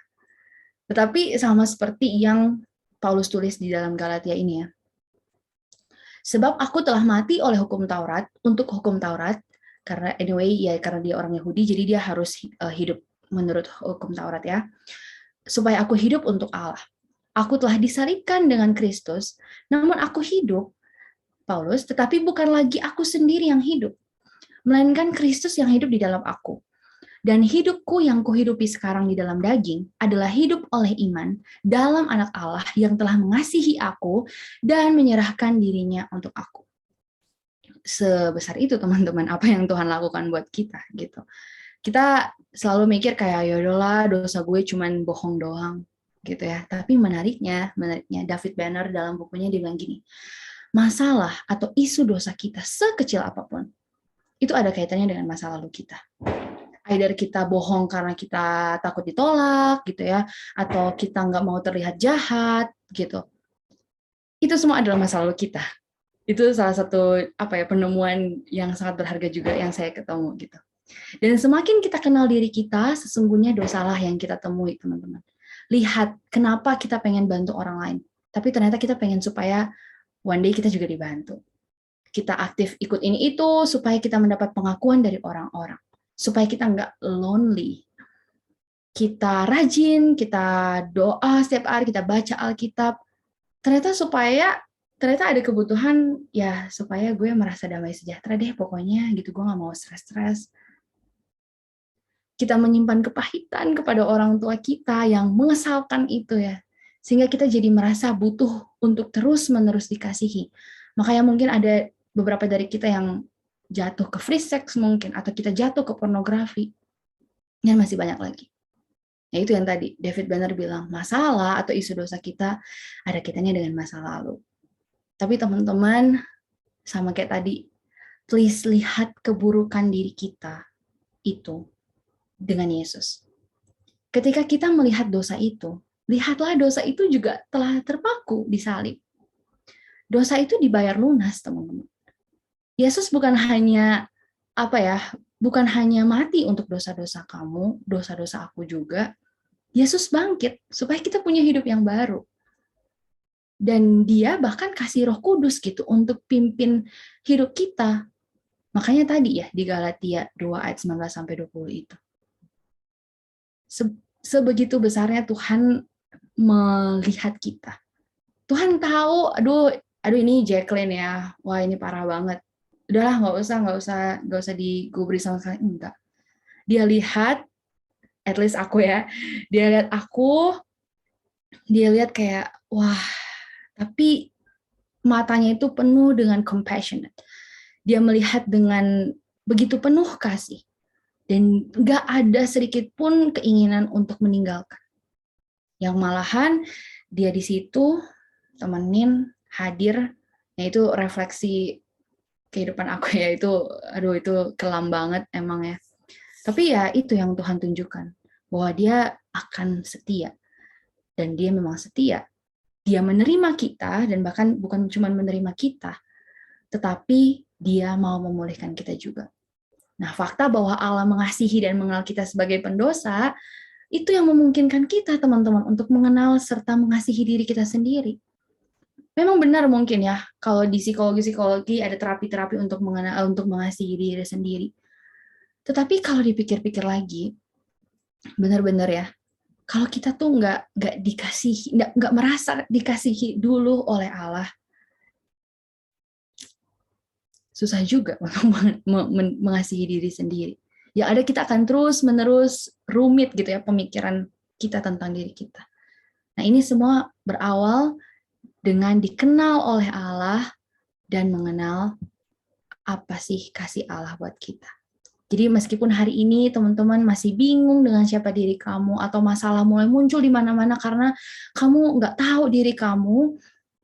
Tetapi sama seperti yang Paulus tulis di dalam Galatia ini ya. Sebab aku telah mati oleh hukum Taurat, untuk hukum Taurat, karena anyway ya karena dia orang Yahudi, jadi dia harus hidup menurut hukum Taurat ya. Supaya aku hidup untuk Allah. Aku telah disalibkan dengan Kristus, namun aku hidup, Paulus, tetapi bukan lagi aku sendiri yang hidup, melainkan Kristus yang hidup di dalam aku. Dan hidupku yang kuhidupi sekarang di dalam daging adalah hidup oleh iman dalam anak Allah yang telah mengasihi aku dan menyerahkan dirinya untuk aku. Sebesar itu teman-teman apa yang Tuhan lakukan buat kita gitu. Kita selalu mikir kayak ya udahlah dosa gue cuman bohong doang gitu ya. Tapi menariknya David Banner dalam bukunya dia bilang gini, masalah atau isu dosa kita sekecil apapun itu ada kaitannya dengan masa lalu kita. Either kita bohong karena kita takut ditolak gitu ya, atau kita nggak mau terlihat jahat gitu. Itu semua adalah masa lalu kita. Itu salah satu penemuan yang sangat berharga juga yang saya ketemu gitu. Dan semakin kita kenal diri kita, sesungguhnya dosalah yang kita temui, teman-teman. Lihat kenapa kita pengen bantu orang lain, tapi ternyata kita pengen supaya one day kita juga dibantu. Kita aktif ikut ini itu supaya kita mendapat pengakuan dari orang-orang. Supaya kita nggak lonely. Kita rajin, kita doa setiap hari, kita baca Alkitab. Ternyata ada kebutuhan ya supaya gue merasa damai sejahtera deh pokoknya gitu, gue nggak mau stres-stres. Kita menyimpan kepahitan kepada orang tua kita yang mengesalkan itu ya. Sehingga kita jadi merasa butuh untuk terus-menerus dikasihi. Makanya mungkin ada beberapa dari kita yang jatuh ke free sex mungkin, atau kita jatuh ke pornografi, dan masih banyak lagi. Ya itu yang tadi David Banner bilang, masalah atau isu dosa kita ada kaitannya dengan masa lalu. Tapi teman-teman, sama kayak tadi, please lihat keburukan diri kita itu dengan Yesus. Ketika kita melihat dosa itu, lihatlah dosa itu juga telah terpaku di salib. Dosa itu dibayar lunas, teman-teman. Yesus bukan hanya mati untuk dosa-dosa kamu, dosa-dosa aku juga. Yesus bangkit supaya kita punya hidup yang baru. Dan dia bahkan kasih Roh Kudus gitu untuk pimpin hidup kita. Makanya tadi ya di Galatia 2 ayat 19 sampai 20 itu. Sebegitu besarnya Tuhan melihat kita. Tuhan tahu, aduh ini Jacqueline ya. Wah, ini parah banget. Udahlah nggak usah digubris sama sekali, enggak. Dia lihat, at least aku ya, dia lihat kayak wah, tapi matanya itu penuh dengan compassionate. Dia melihat dengan begitu penuh kasih dan nggak ada sedikit pun keinginan untuk meninggalkan. Yang malahan dia di situ temenin, hadir, yaitu refleksi kehidupan aku ya, itu kelam banget emang ya. Tapi ya itu yang Tuhan tunjukkan, bahwa dia akan setia. Dan dia memang setia. Dia menerima kita, dan bahkan bukan cuma menerima kita, tetapi dia mau memulihkan kita juga. Nah, fakta bahwa Allah mengasihi dan mengenal kita sebagai pendosa, itu yang memungkinkan kita, teman-teman, untuk mengenal serta mengasihi diri kita sendiri. Memang benar mungkin ya, kalau di psikologi ada terapi-terapi untuk untuk mengasihi diri sendiri. Tetapi kalau dipikir-pikir lagi, benar-benar ya, kalau kita tuh nggak dikasihi, nggak merasa dikasihi dulu oleh Allah, susah juga untuk mengasihi diri sendiri. Yang ada kita akan terus-menerus rumit gitu ya pemikiran kita tentang diri kita. Nah, ini semua berawal dengan dikenal oleh Allah dan mengenal apa sih kasih Allah buat kita. Jadi meskipun hari ini teman-teman masih bingung dengan siapa diri kamu atau masalah mulai muncul di mana-mana karena kamu nggak tahu diri kamu,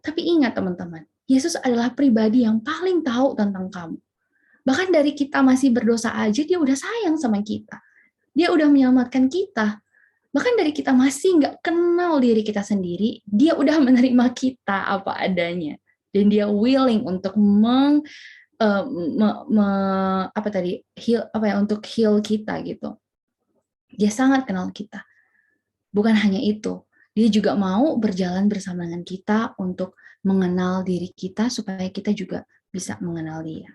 tapi ingat teman-teman, Yesus adalah pribadi yang paling tahu tentang kamu. Bahkan dari kita masih berdosa aja, dia udah sayang sama kita. Dia udah menyelamatkan kita. Bahkan dari kita masih nggak kenal diri kita sendiri, dia udah menerima kita apa adanya. Dan dia willing untuk untuk heal kita gitu. Dia sangat kenal kita. Bukan hanya itu, dia juga mau berjalan bersama dengan kita untuk mengenal diri kita supaya kita juga bisa mengenal dia.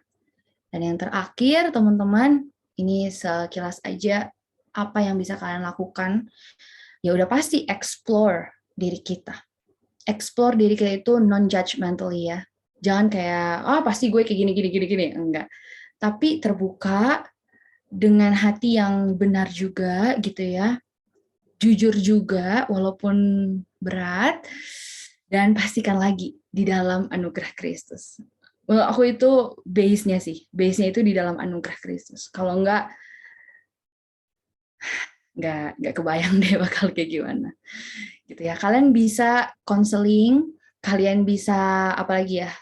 Dan yang terakhir, teman-teman, ini sekilas aja apa yang bisa kalian lakukan. Ya udah pasti explore diri kita. Explore diri kita itu non-judgmentally ya. Jangan kayak, pasti gue kayak gini. Enggak. Tapi terbuka dengan hati yang benar juga gitu ya. Jujur juga walaupun berat. Dan pastikan lagi di dalam anugerah Kristus. Aku itu base-nya itu di dalam anugerah Kristus. Kalau enggak kebayang deh bakal kayak gimana. Gitu ya. Kalian bisa konseling, kalian bisa apalagi ya,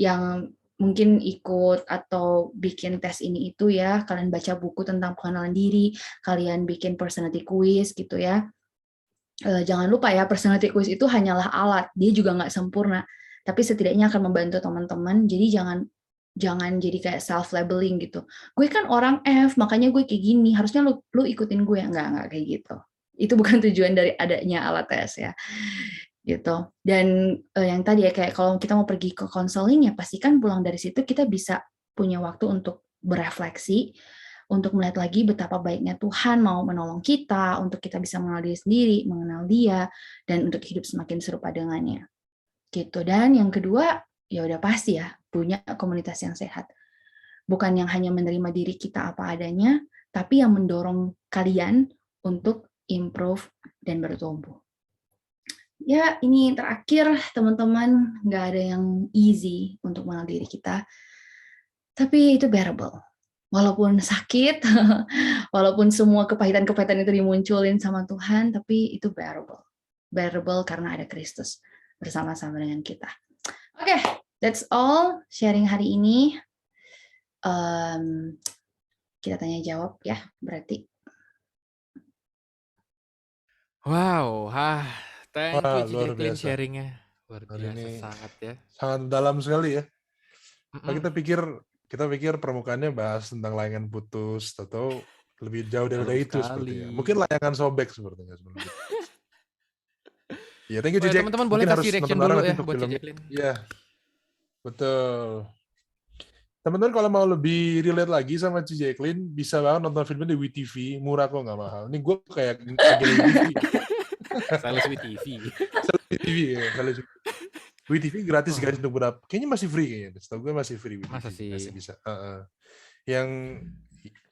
yang mungkin ikut atau bikin tes ini itu ya, kalian baca buku tentang pengenalan diri, kalian bikin personality quiz gitu ya. Jangan lupa ya, personality quiz itu hanyalah alat, dia juga nggak sempurna. Tapi setidaknya akan membantu teman-teman, jadi jangan jadi kayak self labeling gitu. Gue kan orang F, makanya gue kayak gini. Harusnya lu ikutin gue, enggak kayak gitu. Itu bukan tujuan dari adanya alat tes ya. Gitu. Dan yang tadi ya kayak kalau kita mau pergi ke konseling ya pastikan pulang dari situ kita bisa punya waktu untuk berefleksi, untuk melihat lagi betapa baiknya Tuhan mau menolong kita, untuk kita bisa mengenal diri sendiri, mengenal Dia, dan untuk hidup semakin serupa dengannya. Gitu. Dan yang kedua, ya udah pasti ya, punya komunitas yang sehat. Bukan yang hanya menerima diri kita apa adanya, tapi yang mendorong kalian untuk improve dan bertumbuh. Ya, ini terakhir, teman-teman, nggak ada yang easy untuk mengenal diri kita, tapi itu bearable. Walaupun sakit, walaupun semua kepahitan-kepahitan itu dimunculin sama Tuhan, tapi itu bearable. Bearable karena ada Kristus bersama-sama dengan kita. Oke, that's all sharing hari ini. Kita tanya jawab ya, berarti. Wow, thank you Ci Luar Jacqueline biasa. sharingnya. Luar Hari biasa ini sangat ya. sangat dalam sekali ya. Nah, Mm-mm. kita pikir permukaannya bahas tentang layangan putus atau lebih jauh dari itu sepertinya. Mungkin layangan sobek sepertinya sebenarnya. Ya, thank you Oh ya, Cicek. teman-teman boleh Mungkin harus kasih reaction nonton bareng dulu nanti ya untuk buat Ci filmnya. Jacqueline. Iya, betul. Teman-teman kalau mau lebih relate lagi sama Ci Jacqueline, bisa banget nonton filmnya di WeTV. Murah kok, nggak mahal. Ini gue kayak agen WeTV. Sales WeTV. WeTV ya, WeTV gratis guys Oh, untuk berapa? Kayaknya masih free kayaknya. Setahu gue masih free WeTV. masa sih? Masih bisa. Yang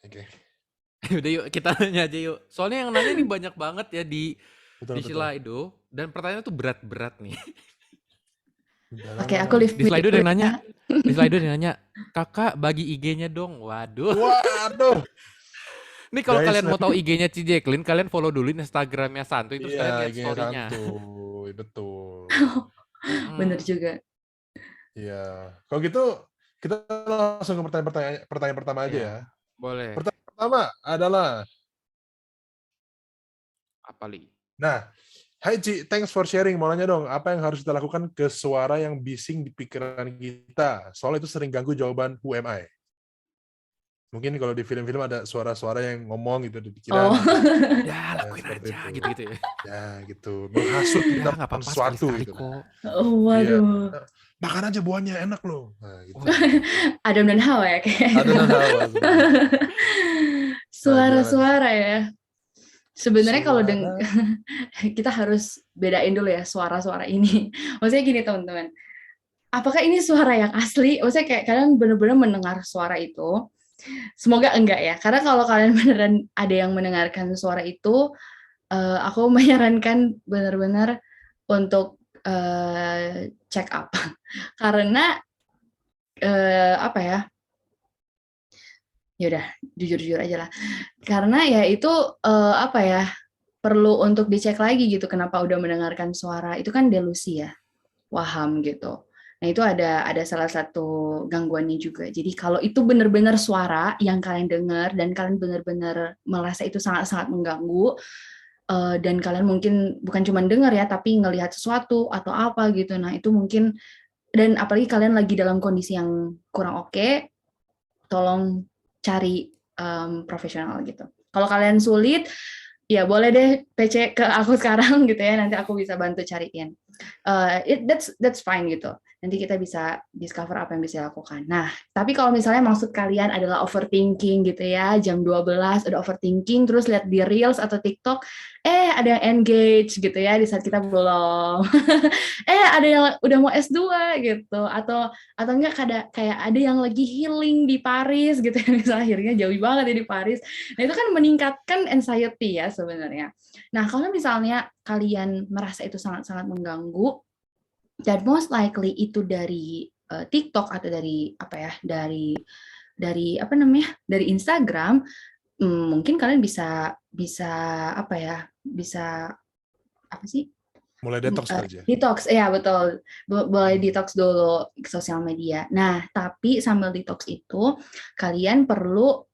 oke. Udah yuk kita nanya aja yuk. Soalnya yang nanya ini banyak banget ya di Betul. Slido dan pertanyaannya tuh berat-berat nih. Oke, aku live Di Slido video ada yang nanya. ya. Di Slido ada yang nanya, "Kakak bagi IG-nya dong." Waduh. Waduh. Nih kalau Guys, kalian mau tahu IG-nya Ci Jacqueline, kalian follow dulu Instagramnya Santuy terus kalian Iya, lihat IG-nya story-nya. Santuy, betul. Bener juga. Iya. Kalau gitu kita langsung ke pertanyaan pertama aja Iya, ya. boleh. Pertanyaan pertama adalah, Apa li? nah, hai Ci, thanks for sharing. Mau nanya dong, apa yang harus kita lakukan ke suara yang bising di pikiran kita? Soalnya itu sering ganggu jawaban who am I? Mungkin kalau di film-film ada suara-suara yang ngomong gitu di Oh. pikiran. Gitu. Ya, lakuin seperti aja itu. gitu-gitu ya. Ya gitu, menghasut Ya, kita nggak melakukan apa-apa sesuatu sekali-sekali gitu. kok. Oh, Iya, waduh. makan aja buahnya enak loh. Nah, gitu. Wah. Adam dan Hawa ya kayaknya. Ada dan Hawa seperti itu. Nah, gimana? Suara-suara ya. Sebenarnya kalau Suara. kita harus bedain dulu ya suara-suara ini. Maksudnya gini teman-teman. Apakah ini suara yang asli? Maksudnya kayak kalian benar-benar mendengar suara itu? Semoga enggak ya. Karena kalau kalian beneran ada yang mendengarkan suara itu, aku menyarankan benar-benar untuk check up. Karena apa ya? Ya udah, jujur-jujur aja lah. Karena ya itu apa ya? Perlu untuk dicek lagi gitu kenapa udah mendengarkan suara. Itu kan delusi ya. Waham gitu. Nah, itu ada salah satu gangguannya juga. Jadi kalau itu benar-benar suara yang kalian dengar dan kalian benar-benar merasa itu sangat-sangat mengganggu, dan kalian mungkin bukan cuma dengar ya, tapi ngelihat sesuatu atau apa gitu. Nah, itu mungkin, dan apalagi kalian lagi dalam kondisi yang kurang oke, tolong cari profesional gitu. Kalau kalian sulit, ya boleh deh PC ke aku sekarang gitu ya, nanti aku bisa bantu cariin. That's fine gitu. Nanti kita bisa discover apa yang bisa dilakukan. Nah, tapi kalau misalnya maksud kalian adalah overthinking gitu ya, jam 12 udah overthinking, terus lihat di Reels atau TikTok, ada yang engage gitu ya, di saat kita belum. Ada yang udah mau S2 gitu, atau enggak kayak ada yang lagi healing di Paris gitu ya, misalnya akhirnya jauh banget ya di Paris. Nah, itu kan meningkatkan anxiety ya sebenarnya. Nah, kalau misalnya kalian merasa itu sangat-sangat mengganggu, dan most likely itu dari TikTok atau dari apa ya, dari apa namanya, dari Instagram, mungkin kalian bisa apa ya, bisa apa sih? Mulai detox aja. Detox, ya betul. Boleh detox dulu ke sosial media. Nah, tapi sambil detox itu, kalian perlu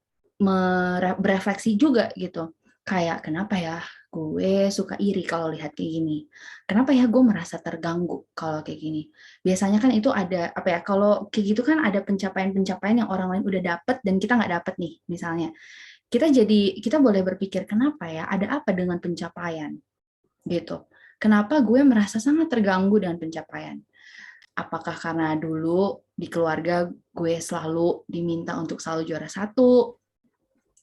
berefleksi juga gitu. Kayak, kenapa ya gue suka iri kalau lihat kayak gini? Kenapa ya gue merasa terganggu kalau kayak gini? Biasanya kan itu ada, apa ya, kalau kayak gitu kan ada pencapaian-pencapaian yang orang lain udah dapet dan kita nggak dapet nih, misalnya. Kita boleh berpikir, kenapa ya? Ada apa dengan pencapaian? Gitu. Kenapa gue merasa sangat terganggu dengan pencapaian? Apakah karena dulu di keluarga gue selalu diminta untuk selalu juara 1,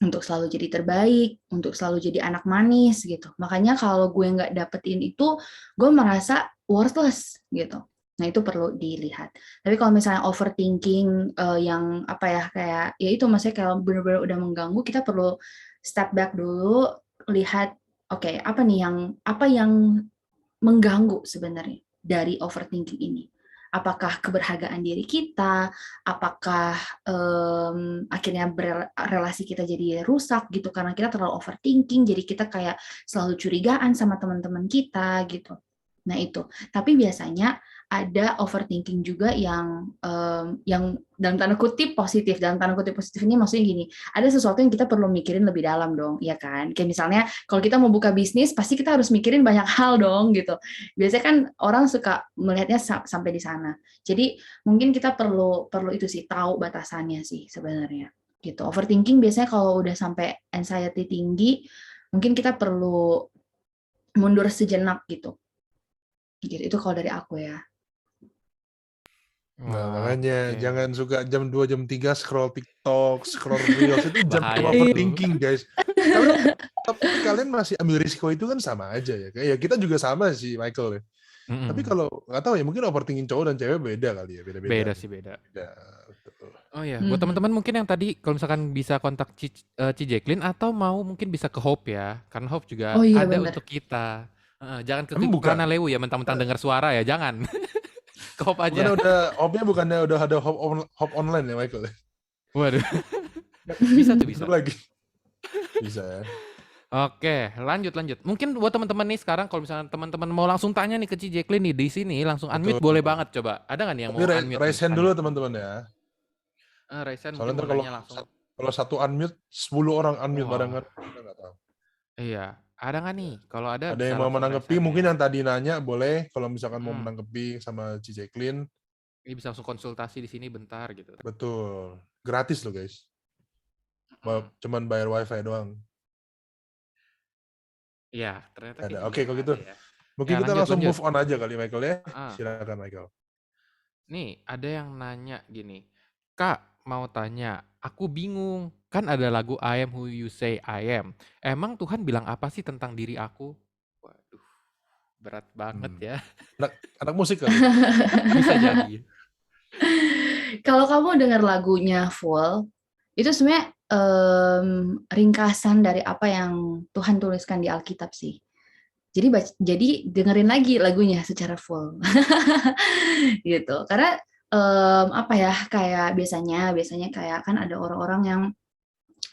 untuk selalu jadi terbaik, untuk selalu jadi anak manis gitu. Makanya kalau gue nggak dapetin itu, gue merasa worthless gitu. Nah, itu perlu dilihat. Tapi kalau misalnya overthinking yang apa ya, kayak ya itu maksudnya kalau benar-benar udah mengganggu, kita perlu step back dulu, lihat oke, apa yang mengganggu sebenarnya dari overthinking ini. Apakah keberhargaan diri kita, apakah akhirnya relasi kita jadi rusak gitu karena kita terlalu overthinking, jadi kita kayak selalu curigaan sama teman-teman kita gitu. Nah itu, tapi biasanya ada overthinking juga yang dalam tanda kutip positif. Dalam tanda kutip positif ini maksudnya gini, ada sesuatu yang kita perlu mikirin lebih dalam dong, ya kan? Kayak misalnya kalau kita mau buka bisnis, pasti kita harus mikirin banyak hal dong gitu. Biasanya kan orang suka melihatnya sampai di sana. Jadi mungkin kita perlu itu sih, tahu batasannya sih sebenarnya. Gitu. Overthinking biasanya kalau udah sampai anxiety tinggi, mungkin kita perlu mundur sejenak gitu. Gitu. Itu kalau dari aku ya. Nah, makanya Oke. jangan suka jam 2, jam 3 scroll TikTok, scroll Reels, itu jam Bahaya overthinking, guys. Tapi kalian masih ambil risiko itu kan sama aja ya. Kayak kita juga sama sih, Michael ya. Tapi kalau nggak tahu ya, mungkin overthinking cowok dan cewek beda kali ya, beda-beda. Beda sih, beda. Betul. Oh ya, buat teman-teman mungkin yang tadi kalau misalkan bisa kontak Ci Jacqueline atau mau mungkin bisa ke Hope ya, karena Hope juga ada bener. untuk kita. Jangan ke Emang bukan? Prana Lewu ya, mentang-mentang dengar suara ya, jangan. Ke Hope aja. Bukannya udah ada Hope online ya, Michael? Waduh. Bisa tuh, bisa. Lagi. Bisa ya. Oke, lanjut. Mungkin buat teman-teman nih sekarang kalau misalnya teman-teman mau langsung tanya nih ke Ci Jacqueline nih di sini, langsung unmute boleh banget coba. Ada nggak nih yang mau unmute? Raise hand dulu teman-teman ya. Raise hand Soalnya mungkin mau nanya langsung. Kalau satu unmute, 10 orang unmute barengan. Kita nggak tahu. Iya, ada nggak nih? Kalau ada yang mau menanggapi, mungkin yang tadi nanya boleh. Kalau misalkan mau menanggapi sama Ci Jacqueline, ini bisa langsung konsultasi di sini bentar gitu. Betul, gratis loh guys. cuman bayar wifi doang. Iya, ternyata kayak Ada. gitu Oke, ya, kalau ada gitu ya. mungkin Ya kita lanjut, langsung lanjut. move on aja kali Michael ya. Ah. Silakan Michael. Nih, ada yang nanya gini, Kak, mau tanya, aku bingung, kan ada lagu I am who you say I am. Emang Tuhan bilang apa sih tentang diri aku? Waduh, berat banget ya. Anak musik kali. Bisa jadi. Kalau kamu dengar lagunya full, itu sebenarnya ringkasan dari apa yang Tuhan tuliskan di Alkitab sih. Jadi dengerin lagi lagunya secara full, gitu. Karena apa ya, kayak biasanya kayak kan ada orang-orang yang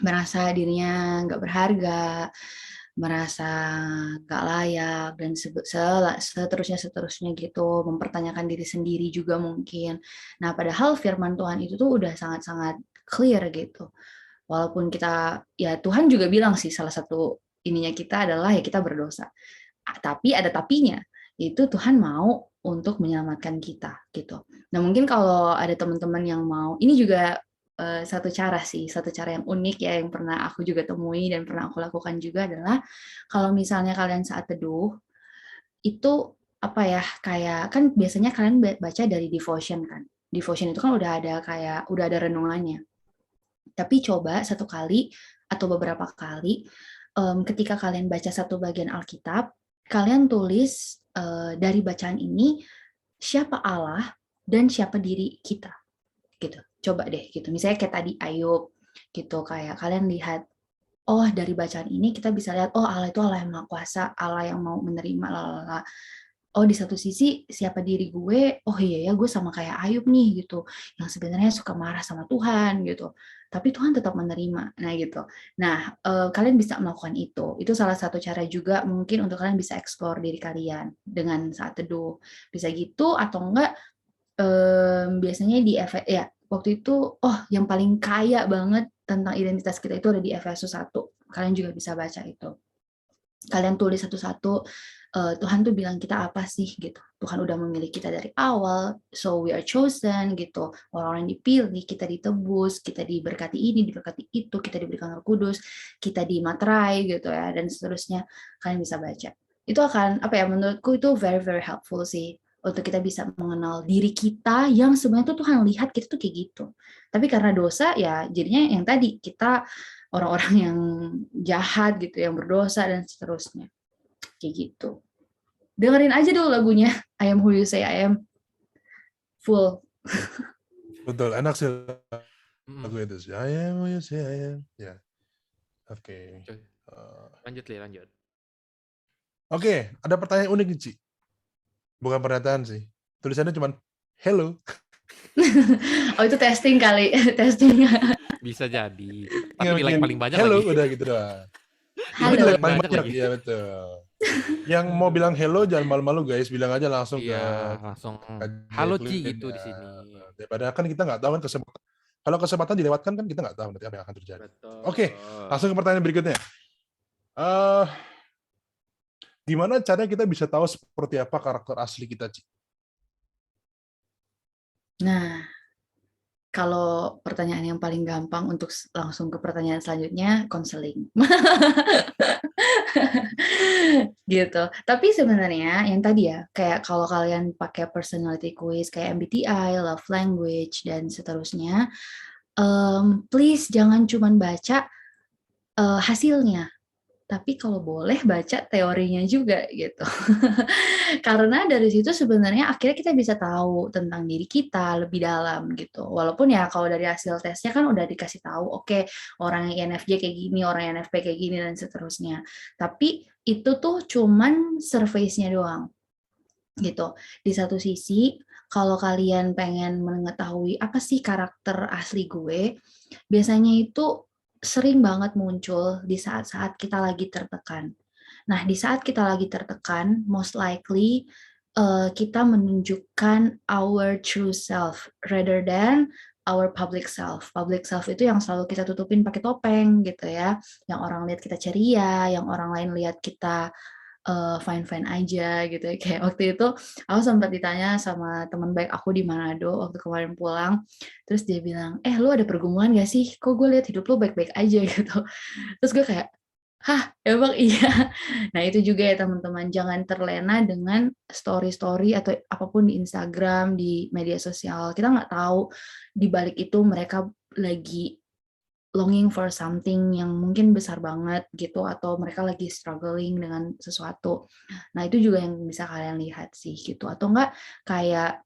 merasa dirinya nggak berharga, merasa nggak layak, dan seterusnya gitu, mempertanyakan diri sendiri juga mungkin. Nah, padahal firman Tuhan itu tuh udah sangat-sangat clear gitu. Walaupun kita, ya Tuhan juga bilang sih, salah satu ininya kita adalah ya kita berdosa. Tapi ada tapinya, itu Tuhan mau untuk menyelamatkan kita gitu. Nah, mungkin kalau ada teman-teman yang mau, ini juga satu cara yang unik ya, yang pernah aku juga temui dan pernah aku lakukan juga adalah kalau misalnya kalian saat teduh itu apa ya, kayak kan biasanya kalian baca dari devotion kan. Devotion itu kan udah ada renungannya. Tapi coba satu kali atau beberapa kali ketika kalian baca satu bagian Alkitab, kalian tulis dari bacaan ini siapa Allah dan siapa diri kita gitu. Coba deh gitu. Misalnya kayak tadi Ayub gitu, kayak kalian lihat, oh dari bacaan ini kita bisa lihat, oh Allah itu Allah yang Maha Kuasa, Allah yang mau menerima lalala. Oh di satu sisi siapa diri gue, oh iya ya gue sama kayak Ayub nih gitu, yang sebenarnya suka marah sama Tuhan gitu, tapi Tuhan tetap menerima. Nah gitu. Nah kalian bisa melakukan itu salah satu cara juga mungkin untuk kalian bisa explore diri kalian dengan saat teduh, bisa gitu. Atau enggak biasanya di ya waktu itu, yang paling kaya banget tentang identitas kita itu ada di Efesus 1. Kalian juga bisa baca itu. Kalian tulis satu-satu, Tuhan tuh bilang kita apa sih gitu. Tuhan udah memilih kita dari awal, so we are chosen gitu. Orang-orang yang dipilih, kita ditebus, kita diberkati ini, diberkati itu, kita diberikan Roh Kudus, kita dimaterai gitu ya, dan seterusnya. Kalian bisa baca. Itu akan, apa ya, menurutku itu very very helpful sih untuk kita bisa mengenal diri kita yang sebenarnya tuh Tuhan lihat kita tuh kayak gitu. Tapi karena dosa ya jadinya yang tadi kita orang-orang yang jahat gitu, yang berdosa dan seterusnya. Kayak gitu. Dengerin aja dulu lagunya I Am Who You Say I Am full. Betul, enak sih lagu itu sih. I am who you say I am. Ya. Oke. Lanjut. Oke, ada pertanyaan unik nih, Ci. Bukan pernyataan sih. Tulisannya cuma hello. Oh itu testing kali, testing. Bisa jadi. Tapi nilai paling banyak hello, lagi. udah gitu doang. Halo. Itu nilai paling Banyak banyak, lagi. iya betul. Yang mau bilang hello jangan malu-malu guys, bilang aja langsung ke langsung Kak halo Jacqueline, Ci gitu ya. di sini. Daripada kan kita nggak tahu kan kesempatan. Kalau kesempatan dilewatkan kan kita nggak tahu nanti apa yang akan terjadi. Betul. Oke, langsung ke pertanyaan berikutnya. Gimana caranya kita bisa tahu seperti apa karakter asli kita, Ci? Nah, kalau pertanyaan yang paling gampang untuk langsung ke pertanyaan selanjutnya, konseling. Gitu. Tapi sebenarnya yang tadi ya, kayak kalau kalian pakai personality quiz kayak MBTI, love language, dan seterusnya, please jangan cuma baca hasilnya. Tapi kalau boleh baca teorinya juga gitu. Karena dari situ sebenarnya akhirnya kita bisa tahu tentang diri kita lebih dalam gitu. Walaupun ya kalau dari hasil tesnya kan udah dikasih tahu, oke, orang yang INFJ kayak gini, orang yang INFP kayak gini, dan seterusnya. Tapi itu tuh cuman surface-nya doang gitu. Di satu sisi, kalau kalian pengen mengetahui apa sih karakter asli gue, biasanya itu sering banget muncul di saat-saat kita lagi tertekan. Nah, di saat kita lagi tertekan, most likely kita menunjukkan our true self rather than our public self. Public self itu yang selalu kita tutupin pakai topeng gitu ya. Yang orang lihat kita ceria, yang orang lain lihat kita fine-fine aja gitu ya. Kayak waktu itu aku sempat ditanya sama teman baik aku di Manado waktu kemarin pulang, terus dia bilang, lu ada pergumulan gak sih? Kok gue lihat hidup lu baik-baik aja gitu. Terus gue kayak, hah, emang iya. Nah itu juga ya teman-teman, jangan terlena dengan story-story atau apapun di Instagram, di media sosial. Kita nggak tahu di balik itu mereka lagi longing for something yang mungkin besar banget gitu, atau mereka lagi struggling dengan sesuatu. Nah itu juga yang bisa kalian lihat sih gitu. Atau enggak kayak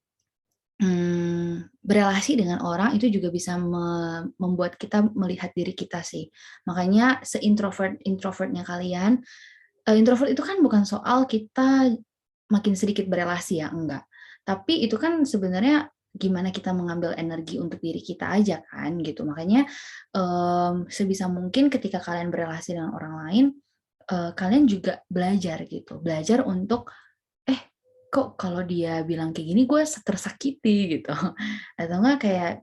berelasi dengan orang itu juga bisa membuat kita melihat diri kita sih. Makanya introvertnya kalian, introvert itu kan bukan soal kita makin sedikit berelasi ya, enggak. Tapi itu kan sebenarnya gimana kita mengambil energi untuk diri kita aja kan gitu. Makanya sebisa mungkin ketika kalian berelasi dengan orang lain, kalian juga belajar gitu. Belajar untuk kok kalau dia bilang kayak gini gue tersakiti gitu. Atau enggak kayak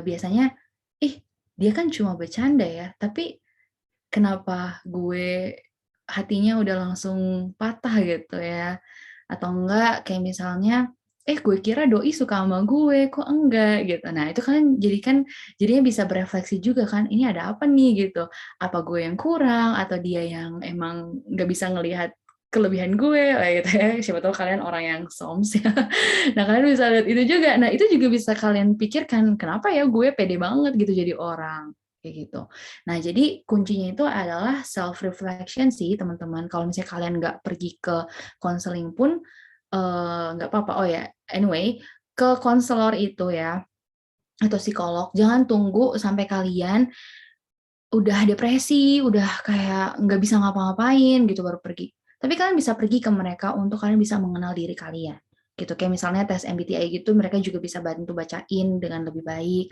biasanya dia kan cuma bercanda ya, tapi kenapa gue hatinya udah langsung patah gitu ya. Atau enggak kayak misalnya gue kira doi suka sama gue, kok enggak gitu. Nah, itu kan jadinya bisa berefleksi juga kan, ini ada apa nih gitu. Apa gue yang kurang atau dia yang emang nggak bisa ngelihat kelebihan gue gitu ya. Siapa tahu kalian orang yang soms ya. Nah, kalian bisa lihat itu juga. Nah, itu juga bisa kalian pikirkan, kenapa ya gue pede banget gitu jadi orang kayak gitu. Nah, jadi kuncinya itu adalah self reflection sih, teman-teman. Kalau misalnya kalian nggak pergi ke konseling pun nggak apa-apa. Oh ya, anyway, ke konselor itu ya atau psikolog, jangan tunggu sampai kalian udah depresi, udah kayak nggak bisa ngapa-ngapain gitu baru pergi. Tapi kalian bisa pergi ke mereka untuk kalian bisa mengenal diri kalian. Gitu. Kayak misalnya tes MBTI gitu, mereka juga bisa bantu bacain dengan lebih baik.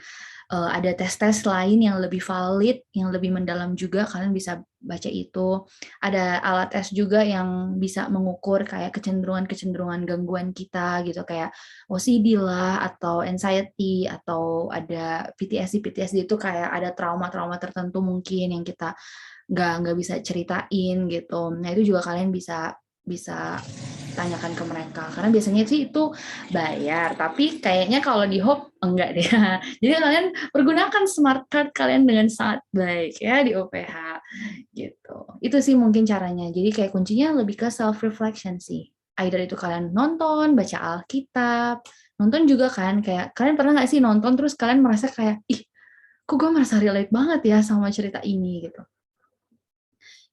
Ada tes-tes lain yang lebih valid, yang lebih mendalam juga, kalian bisa baca itu. Ada alat tes juga yang bisa mengukur kayak kecenderungan-kecenderungan gangguan kita gitu, kayak OCD lah, atau anxiety, atau ada PTSD itu kayak ada trauma-trauma tertentu mungkin yang kita nggak bisa ceritain gitu. Nah itu juga kalian bisa tanyakan ke mereka, karena biasanya sih itu bayar, tapi kayaknya kalau di Hope enggak deh. Jadi kalian pergunakan smart card kalian dengan sangat baik ya di OPH gitu. Itu sih mungkin caranya. Jadi kayak kuncinya lebih ke self reflection sih. Either itu kalian nonton, baca Alkitab, nonton juga kan, kayak kalian pernah nggak sih nonton terus kalian merasa kayak kok gue merasa relate banget ya sama cerita ini gitu.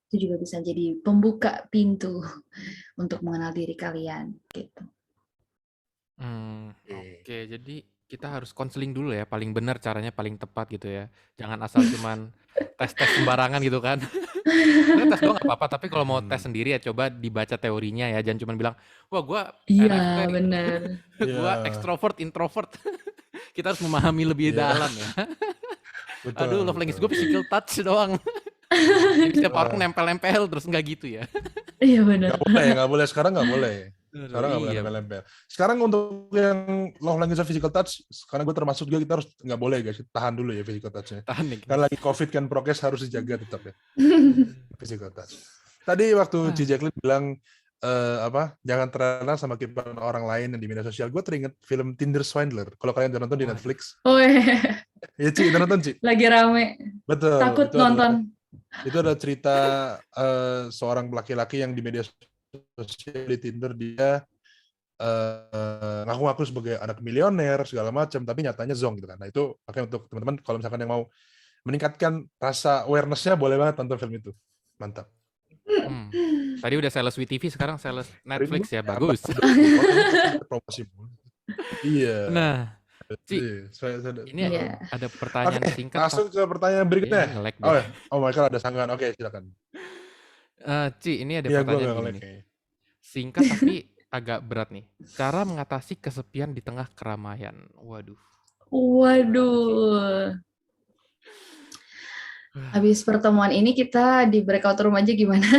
Itu juga bisa jadi pembuka pintu untuk mengenal diri kalian gitu. Oke, jadi kita harus konseling dulu ya, paling benar caranya paling tepat gitu ya. Jangan asal cuman tes-tes sembarangan gitu kan. Sebenarnya tes doang nggak apa-apa, tapi kalau mau tes sendiri ya coba dibaca teorinya ya, jangan cuma bilang, wah gue Iya, NFP, benar. gue extrovert, introvert. Kita harus memahami lebih dalam ya. Aduh, love language gue physical touch doang. Jadi setiap orang nempel-nempel terus nggak gitu ya. Iya benar. Nggak boleh. Sekarang nggak boleh. Sekarang nggak boleh nempel-nempel. Sekarang untuk yang love language physical touch, karena gue termasuk juga, kita harus nggak boleh guys, tahan dulu ya physical touch-nya. Tahan nih. Karena lagi COVID kan prokes harus dijaga tetap ya. Physical touch. Tadi waktu Ci Jacqueline bilang jangan terlena sama kehidupan orang lain yang di media sosial. Gue teringat film Tinder Swindler. Kalau kalian udah nonton di Netflix. Oh iya. Ya Ci, udah nonton Ci? Lagi rame. Betul. Takut nonton. Itu ada cerita seorang laki-laki yang di media sosial di Tinder, dia ngaku-ngaku sebagai anak milioner segala macam, tapi nyatanya zonk gitu kan. Nah itu makanya untuk teman-teman kalau misalkan yang mau meningkatkan rasa awareness-nya, boleh banget nonton film itu. Mantap. Tadi udah sales WTV, sekarang sales Netflix ya, bagus. Promosi. Iya. Nah, Ci, ini ada pertanyaan singkat. Langsung ke pertanyaan berikutnya. Oh my God, ada sanggahan. Oke, silakan. Ci, ini ada pertanyaan begini. Singkat tapi agak berat nih. Cara mengatasi kesepian di tengah keramaian. Waduh. Habis pertemuan ini kita di breakout room aja gimana?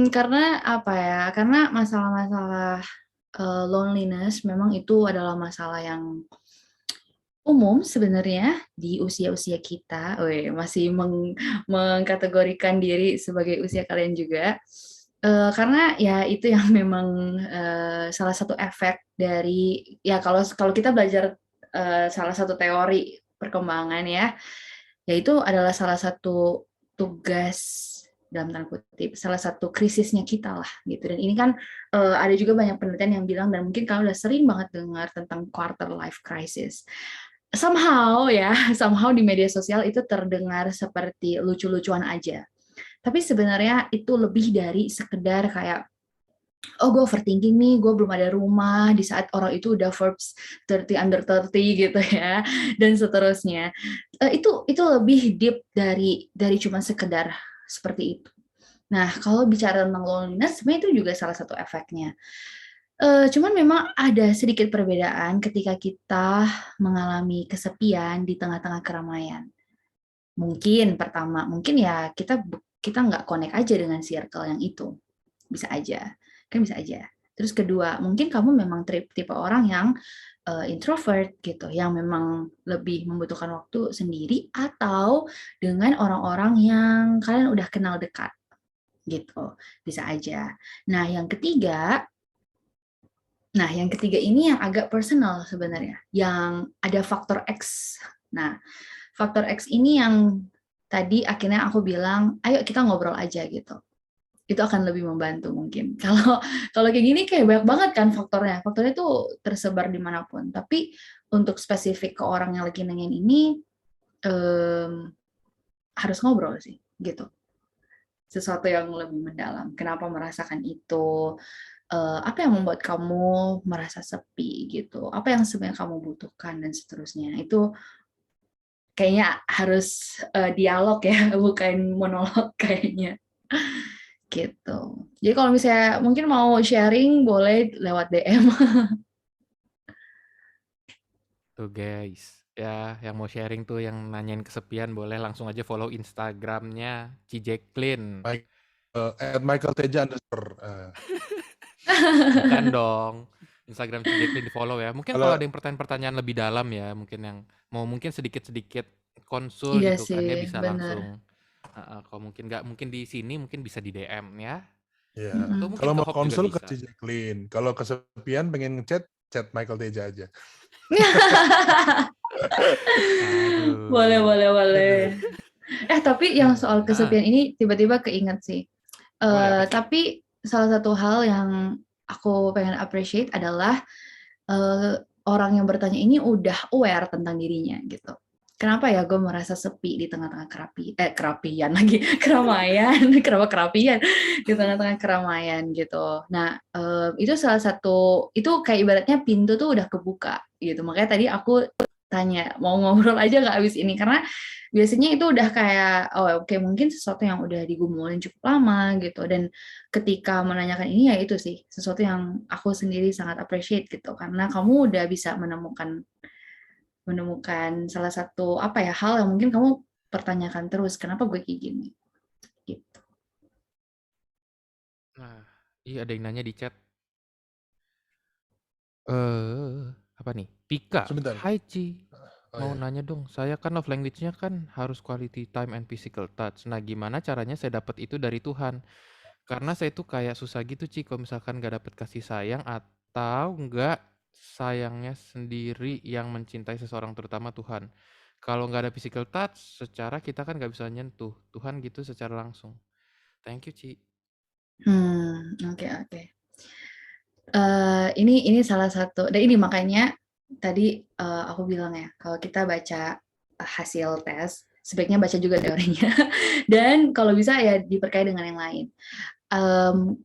Karena apa ya? Karena masalah-masalah loneliness memang itu adalah masalah yang umum sebenarnya di usia-usia kita, masih mengkategorikan diri sebagai usia kalian juga, karena ya itu yang memang salah satu efek dari ya kalau kita belajar salah satu teori perkembangan ya, yaitu adalah salah satu tugas dalam tanda kutip salah satu krisisnya kita lah gitu. Dan ini kan ada juga banyak penelitian yang bilang dan mungkin kamu udah sering banget dengar tentang quarter life crisis. Somehow di media sosial itu terdengar seperti lucu-lucuan aja. Tapi sebenarnya itu lebih dari sekedar kayak, oh gue overthinking nih, gue belum ada rumah di saat orang itu udah Forbes 30 under 30 gitu ya, dan seterusnya. Itu lebih deep dari cuma sekedar seperti itu. Nah, kalau bicara tentang loneliness, sebenarnya itu juga salah satu efeknya. Cuman memang ada sedikit perbedaan ketika kita mengalami kesepian di tengah-tengah keramaian. Mungkin pertama, mungkin ya kita nggak connect aja dengan circle yang itu. Bisa aja, kan bisa aja. Terus kedua, mungkin kamu memang tipe orang yang introvert gitu, yang memang lebih membutuhkan waktu sendiri atau dengan orang-orang yang kalian udah kenal dekat gitu. Bisa aja. Nah, yang ketiga ini yang agak personal sebenarnya, yang ada faktor X. Nah, faktor X ini yang tadi akhirnya aku bilang, ayo kita ngobrol aja gitu. Itu akan lebih membantu mungkin. Kalau kayak gini kayak banyak banget kan faktornya. Faktornya tuh tersebar dimanapun. Tapi untuk spesifik ke orang yang lagi nanyain ini, harus ngobrol sih gitu. Sesuatu yang lebih mendalam. Kenapa merasakan itu? Apa yang membuat kamu merasa sepi gitu, apa yang sebenarnya kamu butuhkan dan seterusnya. Itu kayaknya harus dialog ya, bukan monolog kayaknya gitu. Jadi kalau misalnya mungkin mau sharing boleh lewat DM. Tuh guys, ya yang mau sharing tuh yang nanyain kesepian boleh langsung aja follow Instagramnya Cijeklin. Michael Teja _ Bukan dong. Instagram Cijeklin di follow ya. Mungkin kalau ada yang pertanyaan-pertanyaan lebih dalam ya, mungkin yang mau mungkin sedikit-sedikit konsul Iya gitu kan sih, ya bisa benar. langsung. Kalau mungkin nggak mungkin di sini mungkin bisa di DM ya. Ya. Atau mungkin Kalau ke mau Hop juga konsul ke bisa. Cijeklin. Kalau kesepian pengen chat Michael Teja aja. Aduh. Boleh. Tapi yang soal kesepian ini tiba-tiba keinget sih. Boleh apa sih? Tapi salah satu hal yang aku pengen appreciate adalah orang yang bertanya ini udah aware tentang dirinya gitu. Kenapa ya gue merasa sepi di tengah-tengah keramaian lagi, kenapa kerapian di tengah-tengah keramaian gitu. Nah, itu salah satu, itu kayak ibaratnya pintu tuh udah kebuka gitu. Makanya tadi aku tanya, mau ngobrol aja nggak abis ini? Karena biasanya itu udah kayak, oke, mungkin sesuatu yang udah digumulin cukup lama gitu. Dan ketika menanyakan ini ya itu sih, sesuatu yang aku sendiri sangat appreciate gitu. Karena kamu udah bisa menemukan salah satu hal yang mungkin kamu pertanyakan terus, kenapa gue kayak gini gitu. Nah, iya ada yang nanya di chat. Apa nih? Pika. Sebentar. Hai Ci. Mau ya. nanya dong, saya kan love language-nya kan harus quality time and physical touch. Nah, gimana caranya saya dapat itu dari Tuhan? Karena saya tuh kayak susah gitu, Ci, kalau misalkan gak dapet kasih sayang atau enggak sayangnya sendiri yang mencintai seseorang, terutama Tuhan. Kalau nggak ada physical touch, secara kita kan nggak bisa nyentuh Tuhan gitu secara langsung. Thank you, Ci. Oke. Ini salah satu, dan ini makanya tadi aku bilang ya, kalau kita baca hasil tes, sebaiknya baca juga teorinya. Dan kalau bisa ya diperkaya dengan yang lain.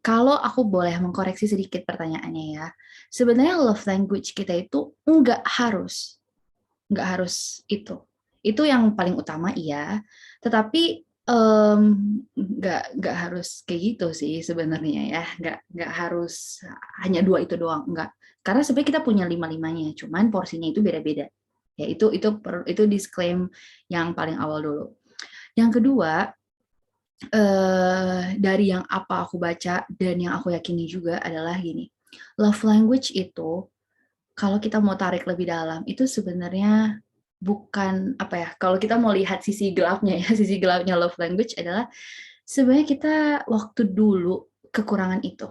Kalau aku boleh mengkoreksi sedikit pertanyaannya ya, sebenarnya love language kita itu nggak harus itu yang paling utama iya, tetapi nggak harus kayak gitu sih sebenarnya ya, nggak harus hanya 2 itu doang, enggak. Karena sebenarnya kita punya 5-5-nya, cuman porsinya itu beda-beda. Ya itu disclaim yang paling awal dulu. Yang kedua, dari yang apa aku baca dan yang aku yakini juga adalah gini, love language itu kalau kita mau tarik lebih dalam itu sebenarnya bukan apa ya, kalau kita mau lihat sisi gelapnya ya, sisi gelapnya love language adalah sebenarnya kita waktu dulu kekurangan itu.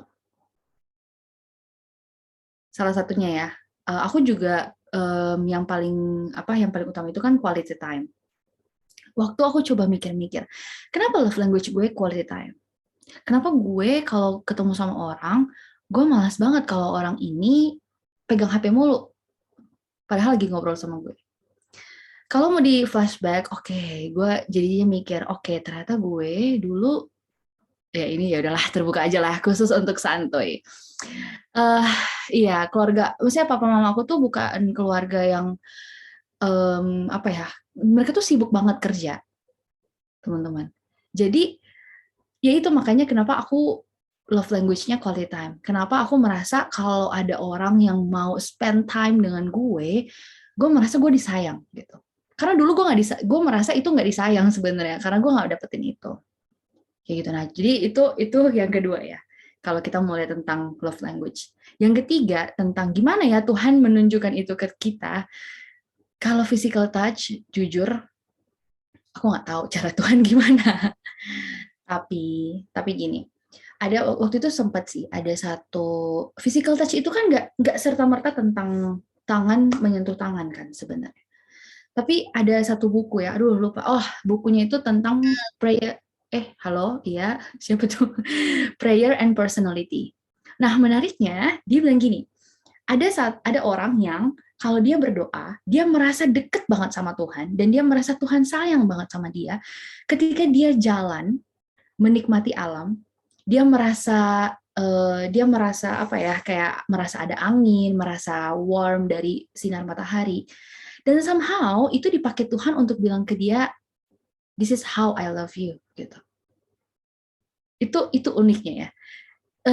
Salah satunya ya, aku juga yang paling utama itu kan quality time. Waktu aku coba mikir-mikir, kenapa love language gue quality time? Kenapa gue kalau ketemu sama orang, gue malas banget kalau orang ini pegang HP mulu, padahal lagi ngobrol sama gue. Kalau mau di flashback, oke, gue jadinya mikir, oke, ternyata gue dulu, ya ini ya udahlah terbuka aja lah, khusus untuk santuy. Iya, keluarga, maksudnya papa mama aku tuh bukan keluarga yang mereka tuh sibuk banget kerja, teman-teman. Jadi ya itu makanya kenapa aku love language-nya quality time. Kenapa aku merasa kalau ada orang yang mau spend time dengan gue merasa gue disayang gitu. Karena dulu gue merasa itu nggak disayang sebenarnya, karena gue nggak dapetin itu. Kayak gitu. Nah, jadi itu yang kedua ya. Kalau kita mulai tentang love language. Yang ketiga tentang gimana ya Tuhan menunjukkan itu ke kita. Kalau physical touch, jujur, aku nggak tahu cara Tuhan gimana. Tapi gini, ada waktu itu sempat sih ada satu physical touch itu kan nggak serta merta tentang tangan menyentuh tangan kan sebenarnya. Tapi ada satu buku ya, aduh lupa. Oh, bukunya itu tentang prayer. Halo, iya, siapa tuh? Prayer and Personality. Nah, menariknya dia bilang gini, ada orang yang kalau dia berdoa, dia merasa deket banget sama Tuhan dan dia merasa Tuhan sayang banget sama dia. Ketika dia jalan menikmati alam, dia merasa apa ya, kayak merasa ada angin, merasa warm dari sinar matahari. Dan somehow itu dipakai Tuhan untuk bilang ke dia, this is how I love you, gitu. Itu uniknya ya.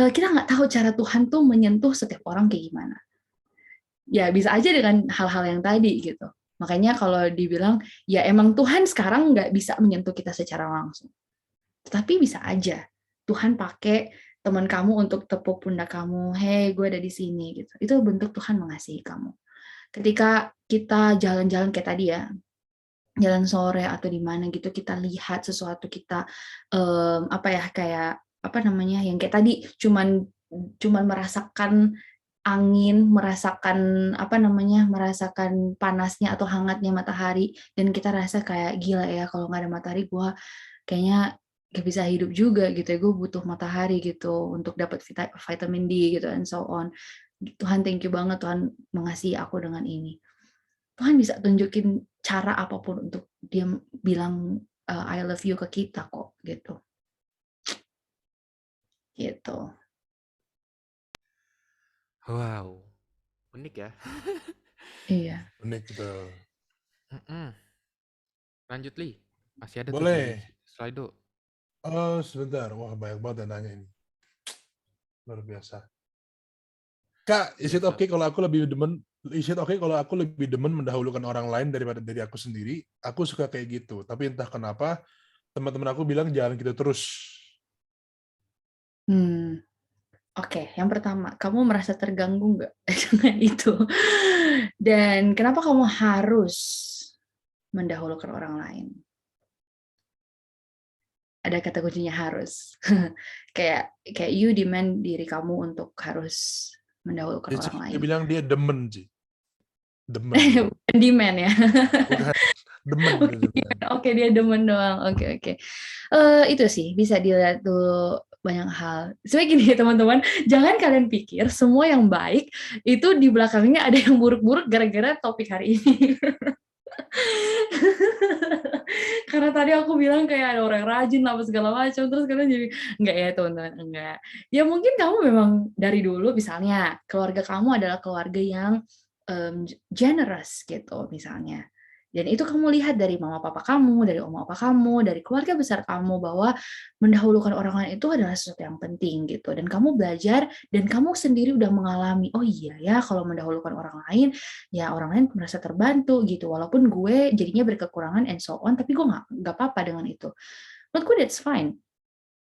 Kita nggak tahu cara Tuhan tuh menyentuh setiap orang kayak gimana. Ya bisa aja dengan hal-hal yang tadi gitu. Makanya kalau dibilang, ya emang Tuhan sekarang nggak bisa menyentuh kita secara langsung. Tapi bisa aja Tuhan pakai teman kamu untuk tepuk pundak kamu, hey gue ada di sini gitu. Itu bentuk Tuhan mengasihi kamu. Ketika kita jalan-jalan kayak tadi ya, jalan sore atau di mana gitu, kita lihat sesuatu, kita yang kayak tadi cuman merasakan angin, merasakan merasakan panasnya atau hangatnya matahari, dan kita rasa kayak gila ya kalau nggak ada matahari gue kayaknya gak bisa hidup juga gitu ya, gue butuh matahari gitu untuk dapat vitamin D gitu and so on. Tuhan thank you banget, Tuhan mengasihi aku dengan ini. Tuhan bisa tunjukin cara apapun untuk dia bilang I love you ke kita kok gitu. Gitu. Wow, unik ya. Iya. Unik gitu. Lanjut Li, masih ada Boleh. tuh di Slido. Oh, sebentar. Wah, banyak banget yang nanya ini. Luar biasa. Kak, is it okay kalau aku lebih demen mendahulukan orang lain daripada dari aku sendiri? Aku suka kayak gitu. Tapi entah kenapa teman-teman aku bilang jangan gitu terus. Oke, yang pertama, kamu merasa terganggu nggak dengan itu? Dan kenapa kamu harus mendahulukan orang lain? Ada kata kuncinya harus. kayak you demand diri kamu untuk harus mendahulukan orang lain. Dia bilang dia demen sih. Demen. Demand ya. Bukan. Demen. Oke, dia demen doang. Oke. Itu sih bisa dilihat dulu banyak hal. Sebenarnya gini teman-teman, jangan kalian pikir semua yang baik itu di belakangnya ada yang buruk-buruk gara-gara topik hari ini. Karena tadi aku bilang kayak ada orang rajin apa segala macam, terus kalian jadi enggak ya teman-teman, enggak. Ya mungkin kamu memang dari dulu misalnya keluarga kamu adalah keluarga yang generous gitu misalnya. Dan itu kamu lihat dari mama papa kamu, dari oma opa kamu, dari keluarga besar kamu bahwa mendahulukan orang lain itu adalah sesuatu yang penting gitu. Dan kamu belajar dan kamu sendiri udah mengalami, oh iya ya kalau mendahulukan orang lain, ya orang lain merasa terbantu gitu. Walaupun gue jadinya berkekurangan and so on, tapi gue nggak apa-apa dengan itu. Menurut gue that's fine.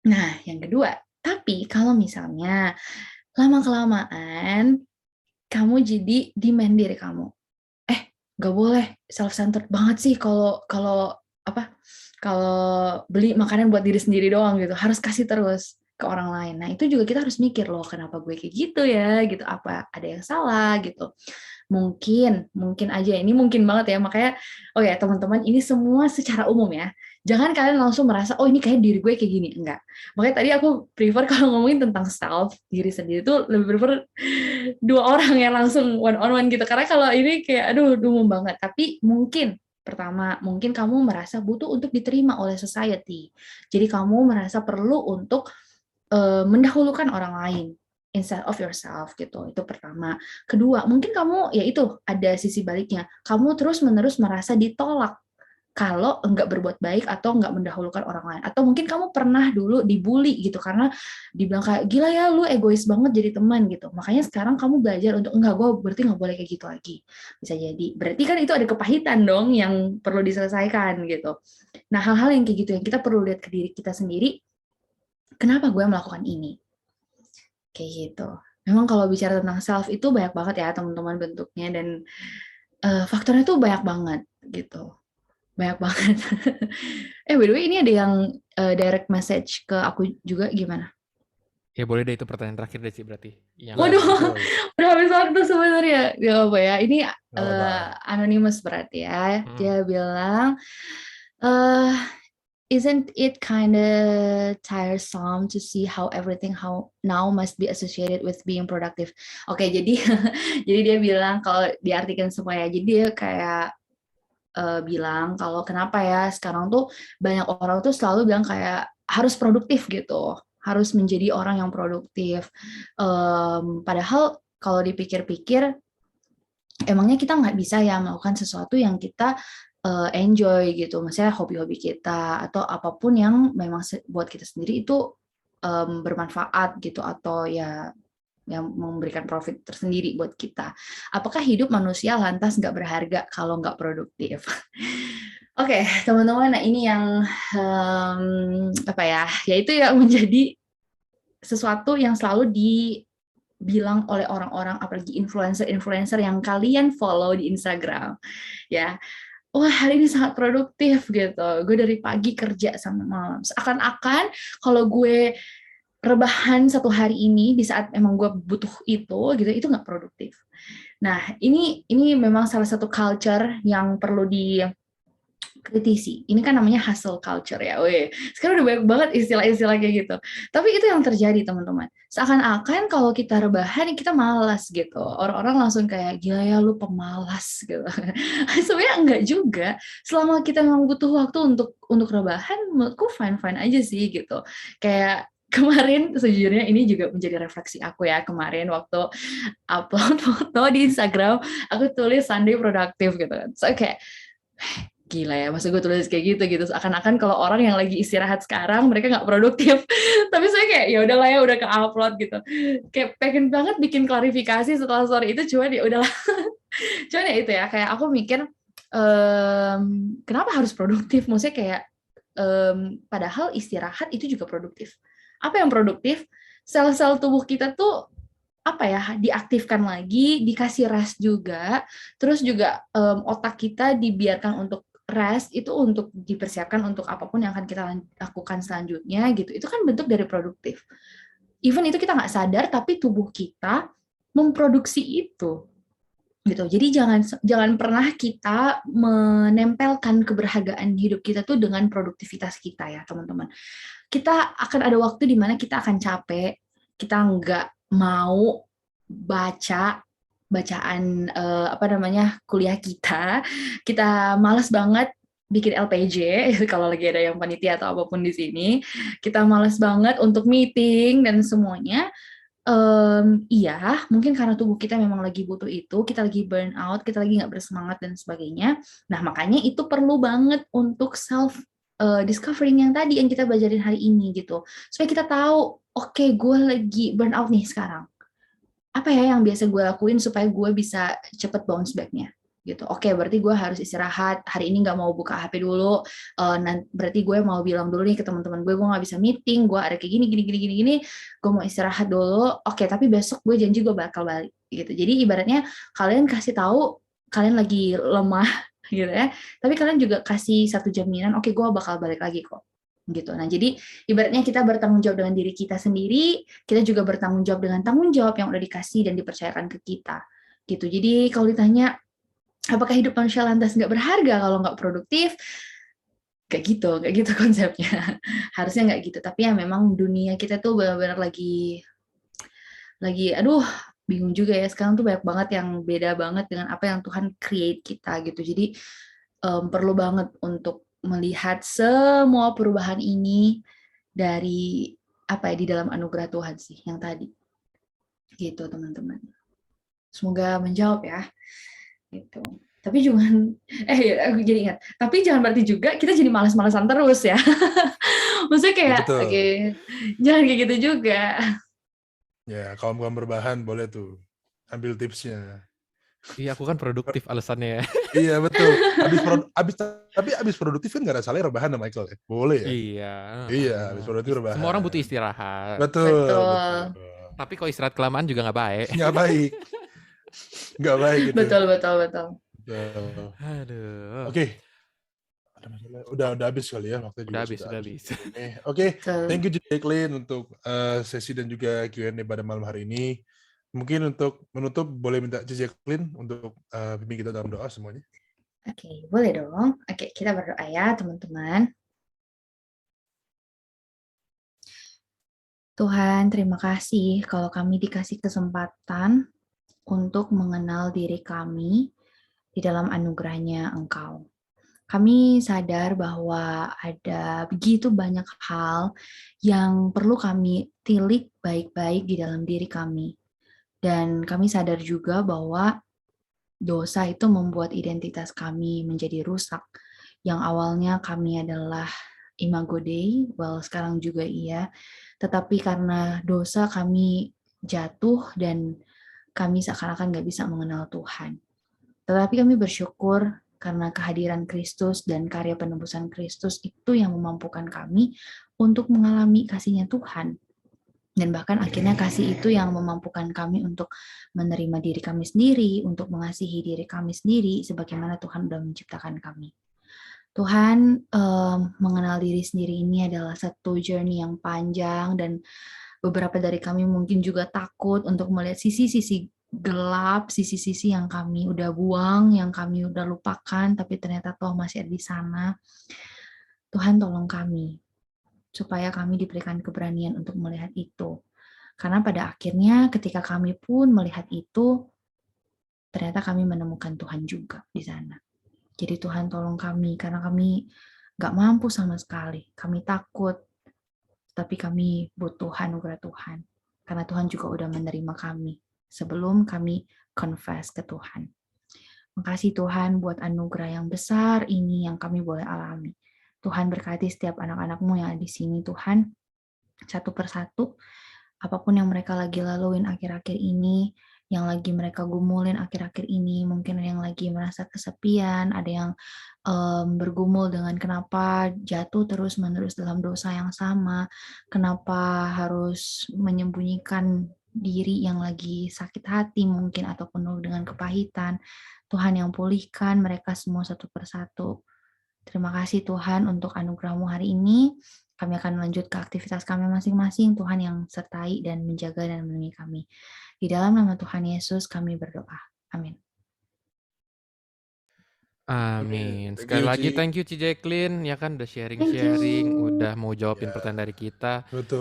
Nah, yang kedua, tapi kalau misalnya lama-kelamaan kamu jadi demand diri kamu. nggak boleh self-centered banget sih kalau kalau apa kalau beli makanan buat diri sendiri doang gitu, harus kasih terus ke orang lain. Nah itu juga kita harus mikir loh, kenapa gue kayak gitu ya gitu, apa ada yang salah gitu. Mungkin aja, ini mungkin banget ya, makanya oh ya teman-teman, ini semua secara umum ya, jangan kalian langsung merasa oh ini kayak diri gue kayak gini, enggak. Makanya tadi aku prefer kalau ngomongin tentang self, diri sendiri tuh lebih prefer dua orang yang langsung one on one gitu, karena kalau ini kayak aduh umum banget. Tapi mungkin pertama, mungkin kamu merasa butuh untuk diterima oleh society, jadi kamu merasa perlu untuk mendahulukan orang lain instead of yourself gitu. Itu pertama. Kedua, mungkin kamu ya itu ada sisi baliknya. Kamu terus-menerus merasa ditolak kalau enggak berbuat baik atau enggak mendahulukan orang lain. Atau mungkin kamu pernah dulu dibully gitu karena dibilang kayak gila ya lu egois banget jadi teman gitu. Makanya sekarang kamu belajar untuk enggak, gue berarti nggak boleh kayak gitu lagi. Bisa jadi. Berarti kan itu ada kepahitan dong yang perlu diselesaikan gitu. Nah, hal-hal yang kayak gitu yang kita perlu lihat ke diri kita sendiri. Kenapa gue melakukan ini? Kayak gitu. Memang kalau bicara tentang self itu banyak banget ya teman-teman bentuknya, dan faktornya tuh banyak banget gitu. Banyak banget. By the way, ini ada yang direct message ke aku juga, gimana? Ya boleh deh, itu pertanyaan terakhir deh sih berarti. Yang Waduh, Betul. udah habis waktu sebenarnya. Gak apa ya. Ini Nggak apa-apa. anonymous berarti ya. Dia bilang, isn't it kind of tiresome to see how everything now must be associated with being productive? Oke, jadi jadi dia bilang kalau diartikan semua ya. Jadi dia kayak bilang kalau kenapa ya sekarang tuh banyak orang tuh selalu bilang kayak harus produktif gitu, harus menjadi orang yang produktif. Padahal kalau dipikir-pikir, emangnya kita nggak bisa ya melakukan sesuatu yang kita enjoy gitu, misalnya hobi-hobi kita atau apapun yang memang buat kita sendiri itu bermanfaat gitu, atau ya yang memberikan profit tersendiri buat kita. Apakah hidup manusia lantas nggak berharga kalau nggak produktif? Oke, teman-teman, nah ini yang apa ya? Yaitu yang menjadi sesuatu yang selalu dibilang oleh orang-orang, apalagi influencer yang kalian follow di Instagram, ya. Wah, hari ini sangat produktif gitu. Gue dari pagi kerja sampai malam. Seakan-akan kalau gue rebahan satu hari ini di saat emang gue butuh itu nggak produktif. Nah, ini memang salah satu culture yang perlu dikritisi. Ini kan namanya hustle culture ya. Weh, sekarang udah banyak banget istilah-istilah kayak gitu. Tapi itu yang terjadi, teman-teman. Seakan-akan kalau kita rebahan, kita malas gitu. Orang-orang langsung kayak, gila ya lu pemalas gitu. Sebenarnya enggak juga. Selama kita memang butuh waktu untuk rebahan, menurutku fine-fine aja sih gitu. Kayak kemarin sejujurnya ini juga menjadi refleksi aku ya, kemarin waktu upload foto di Instagram, aku tulis Sunday productive gitu kan. So kayak gila ya, maksud gue tulis kayak gitu seakan-akan kalau orang yang lagi istirahat sekarang mereka nggak produktif. Tapi saya kayak ya udahlah ya, udah ke upload gitu, kayak pengen banget bikin klarifikasi setelah story itu, cuman ya udahlah. Cuman ya itu ya, kayak aku mikir kenapa harus produktif, maksudnya kayak padahal istirahat itu juga produktif. Apa yang produktif? Sel-sel tubuh kita tuh apa ya, diaktifkan lagi, dikasih rest juga, terus juga otak kita dibiarkan untuk rest, itu untuk dipersiapkan untuk apapun yang akan kita lakukan selanjutnya gitu. Itu kan bentuk dari produktif. Even itu kita nggak sadar, tapi tubuh kita memproduksi itu gitu. Jadi jangan pernah kita menempelkan keberhargaan hidup kita tuh dengan produktivitas kita ya, teman-teman. Kita akan ada waktu di mana kita akan capek, kita nggak mau bacaan kuliah kita malas banget bikin LPJ kalau lagi ada yang panitia atau apapun di sini, kita malas banget untuk meeting dan semuanya. Iya, mungkin karena tubuh kita memang lagi butuh itu, kita lagi burn out, kita lagi nggak bersemangat dan sebagainya. Nah, makanya itu perlu banget untuk self discovering yang tadi yang kita belajarin hari ini gitu. Supaya kita tahu, oke, gue lagi burn out nih sekarang. Apa ya yang biasa gue lakuin supaya gue bisa cepet bounce back-nya gitu. Oke, berarti gue harus istirahat. Hari ini nggak mau buka HP dulu. Berarti gue mau bilang dulu nih ke teman-teman gue nggak bisa meeting, gue ada kayak gini. Gue mau istirahat dulu. Oke, tapi besok gue janji gue bakal balik gitu. Jadi ibaratnya kalian kasih tahu kalian lagi lemah gitu ya, tapi kalian juga kasih satu jaminan, oke, gue bakal balik lagi kok gitu. Nah, jadi ibaratnya kita bertanggung jawab dengan diri kita sendiri, kita juga bertanggung jawab dengan tanggung jawab yang udah dikasih dan dipercayakan ke kita gitu. Jadi kalau ditanya apakah hidup manusia lantas nggak berharga kalau nggak produktif, kayak gitu konsepnya. Harusnya nggak gitu, tapi ya memang dunia kita tuh benar-benar lagi aduh, bingung juga ya, sekarang tuh banyak banget yang beda banget dengan apa yang Tuhan create kita gitu. Jadi perlu banget untuk melihat semua perubahan ini dari apa ya, di dalam anugerah Tuhan sih yang tadi gitu, teman-teman. Semoga menjawab ya gitu. Tapi jangan aku jadi ingat, tapi jangan berarti juga kita jadi malas-malasan terus ya. Maksudnya Ya, kayak betul. oke, jangan kayak gitu juga. Ya, kaum berbahan boleh tuh ambil tipsnya. Iya, aku kan produktif alasannya ya. Iya betul. Abis produktif kan nggak ada salahnya rebahan sama Michael ya. Boleh ya. Iya. Iya, abis produktif rebahan. Semua orang butuh istirahat. Betul. Betul. Tapi kalau istirahat kelamaan juga nggak baik. Nggak baik. Nggak baik gitu. Betul. Aduh. Oke. Ada masalah. Udah habis kali ya waktu Udah juga habis. Oke. Betul. Thank you Jacqueline untuk sesi dan juga Q&A pada malam hari ini. Mungkin untuk menutup boleh minta Jacqueline untuk bimbing kita dalam doa semuanya. Oke, boleh dong. Oke, kita berdoa ya, teman-teman. Tuhan, terima kasih kalau kami dikasih kesempatan untuk mengenal diri kami di dalam anugerahnya Engkau. Kami sadar bahwa ada begitu banyak hal yang perlu kami tilik baik-baik di dalam diri kami. Dan kami sadar juga bahwa dosa itu membuat identitas kami menjadi rusak. Yang awalnya kami adalah imago Dei, sekarang juga iya. Tetapi karena dosa kami jatuh dan kami seakan-akan nggak bisa mengenal Tuhan. Tetapi kami bersyukur karena kehadiran Kristus dan karya penebusan Kristus itu yang memampukan kami untuk mengalami kasih-Nya Tuhan. Dan bahkan akhirnya kasih itu yang memampukan kami untuk menerima diri kami sendiri, untuk mengasihi diri kami sendiri, sebagaimana Tuhan sudah menciptakan kami. Tuhan, mengenal diri sendiri ini adalah satu journey yang panjang, dan beberapa dari kami mungkin juga takut untuk melihat sisi-sisi gelap, sisi-sisi yang kami udah buang, yang kami udah lupakan, tapi ternyata Tuhan masih ada di sana. Tuhan tolong kami, supaya kami diberikan keberanian untuk melihat itu. Karena pada akhirnya ketika kami pun melihat itu, ternyata kami menemukan Tuhan juga di sana. Jadi Tuhan tolong kami, karena kami gak mampu sama sekali. Kami takut, tapi kami butuh anugerah Tuhan. Karena Tuhan juga udah menerima kami sebelum kami confess ke Tuhan. Makasih Tuhan buat anugerah yang besar ini yang kami boleh alami. Tuhan berkati setiap anak-anak-Mu yang ada di sini, Tuhan. Satu persatu, apapun yang mereka lagi laluin akhir-akhir ini, yang lagi mereka gumulin akhir-akhir ini, mungkin ada yang lagi merasa kesepian, ada yang bergumul dengan kenapa jatuh terus-menerus dalam dosa yang sama, kenapa harus menyembunyikan diri yang lagi sakit hati mungkin, atau penuh dengan kepahitan. Tuhan yang pulihkan mereka semua satu persatu. Terima kasih Tuhan untuk anugerah-Mu hari ini. Kami akan lanjut ke aktivitas kami masing-masing. Tuhan yang sertai dan menjaga dan melindungi kami. Di dalam nama Tuhan Yesus kami berdoa. Amin. Amin. Thank Sekali you, lagi Ci. thank you Ci Jacqueline, ya kan udah Thank you. sharing-sharing, udah mau jawabin Ya. pertanyaan dari kita. Betul.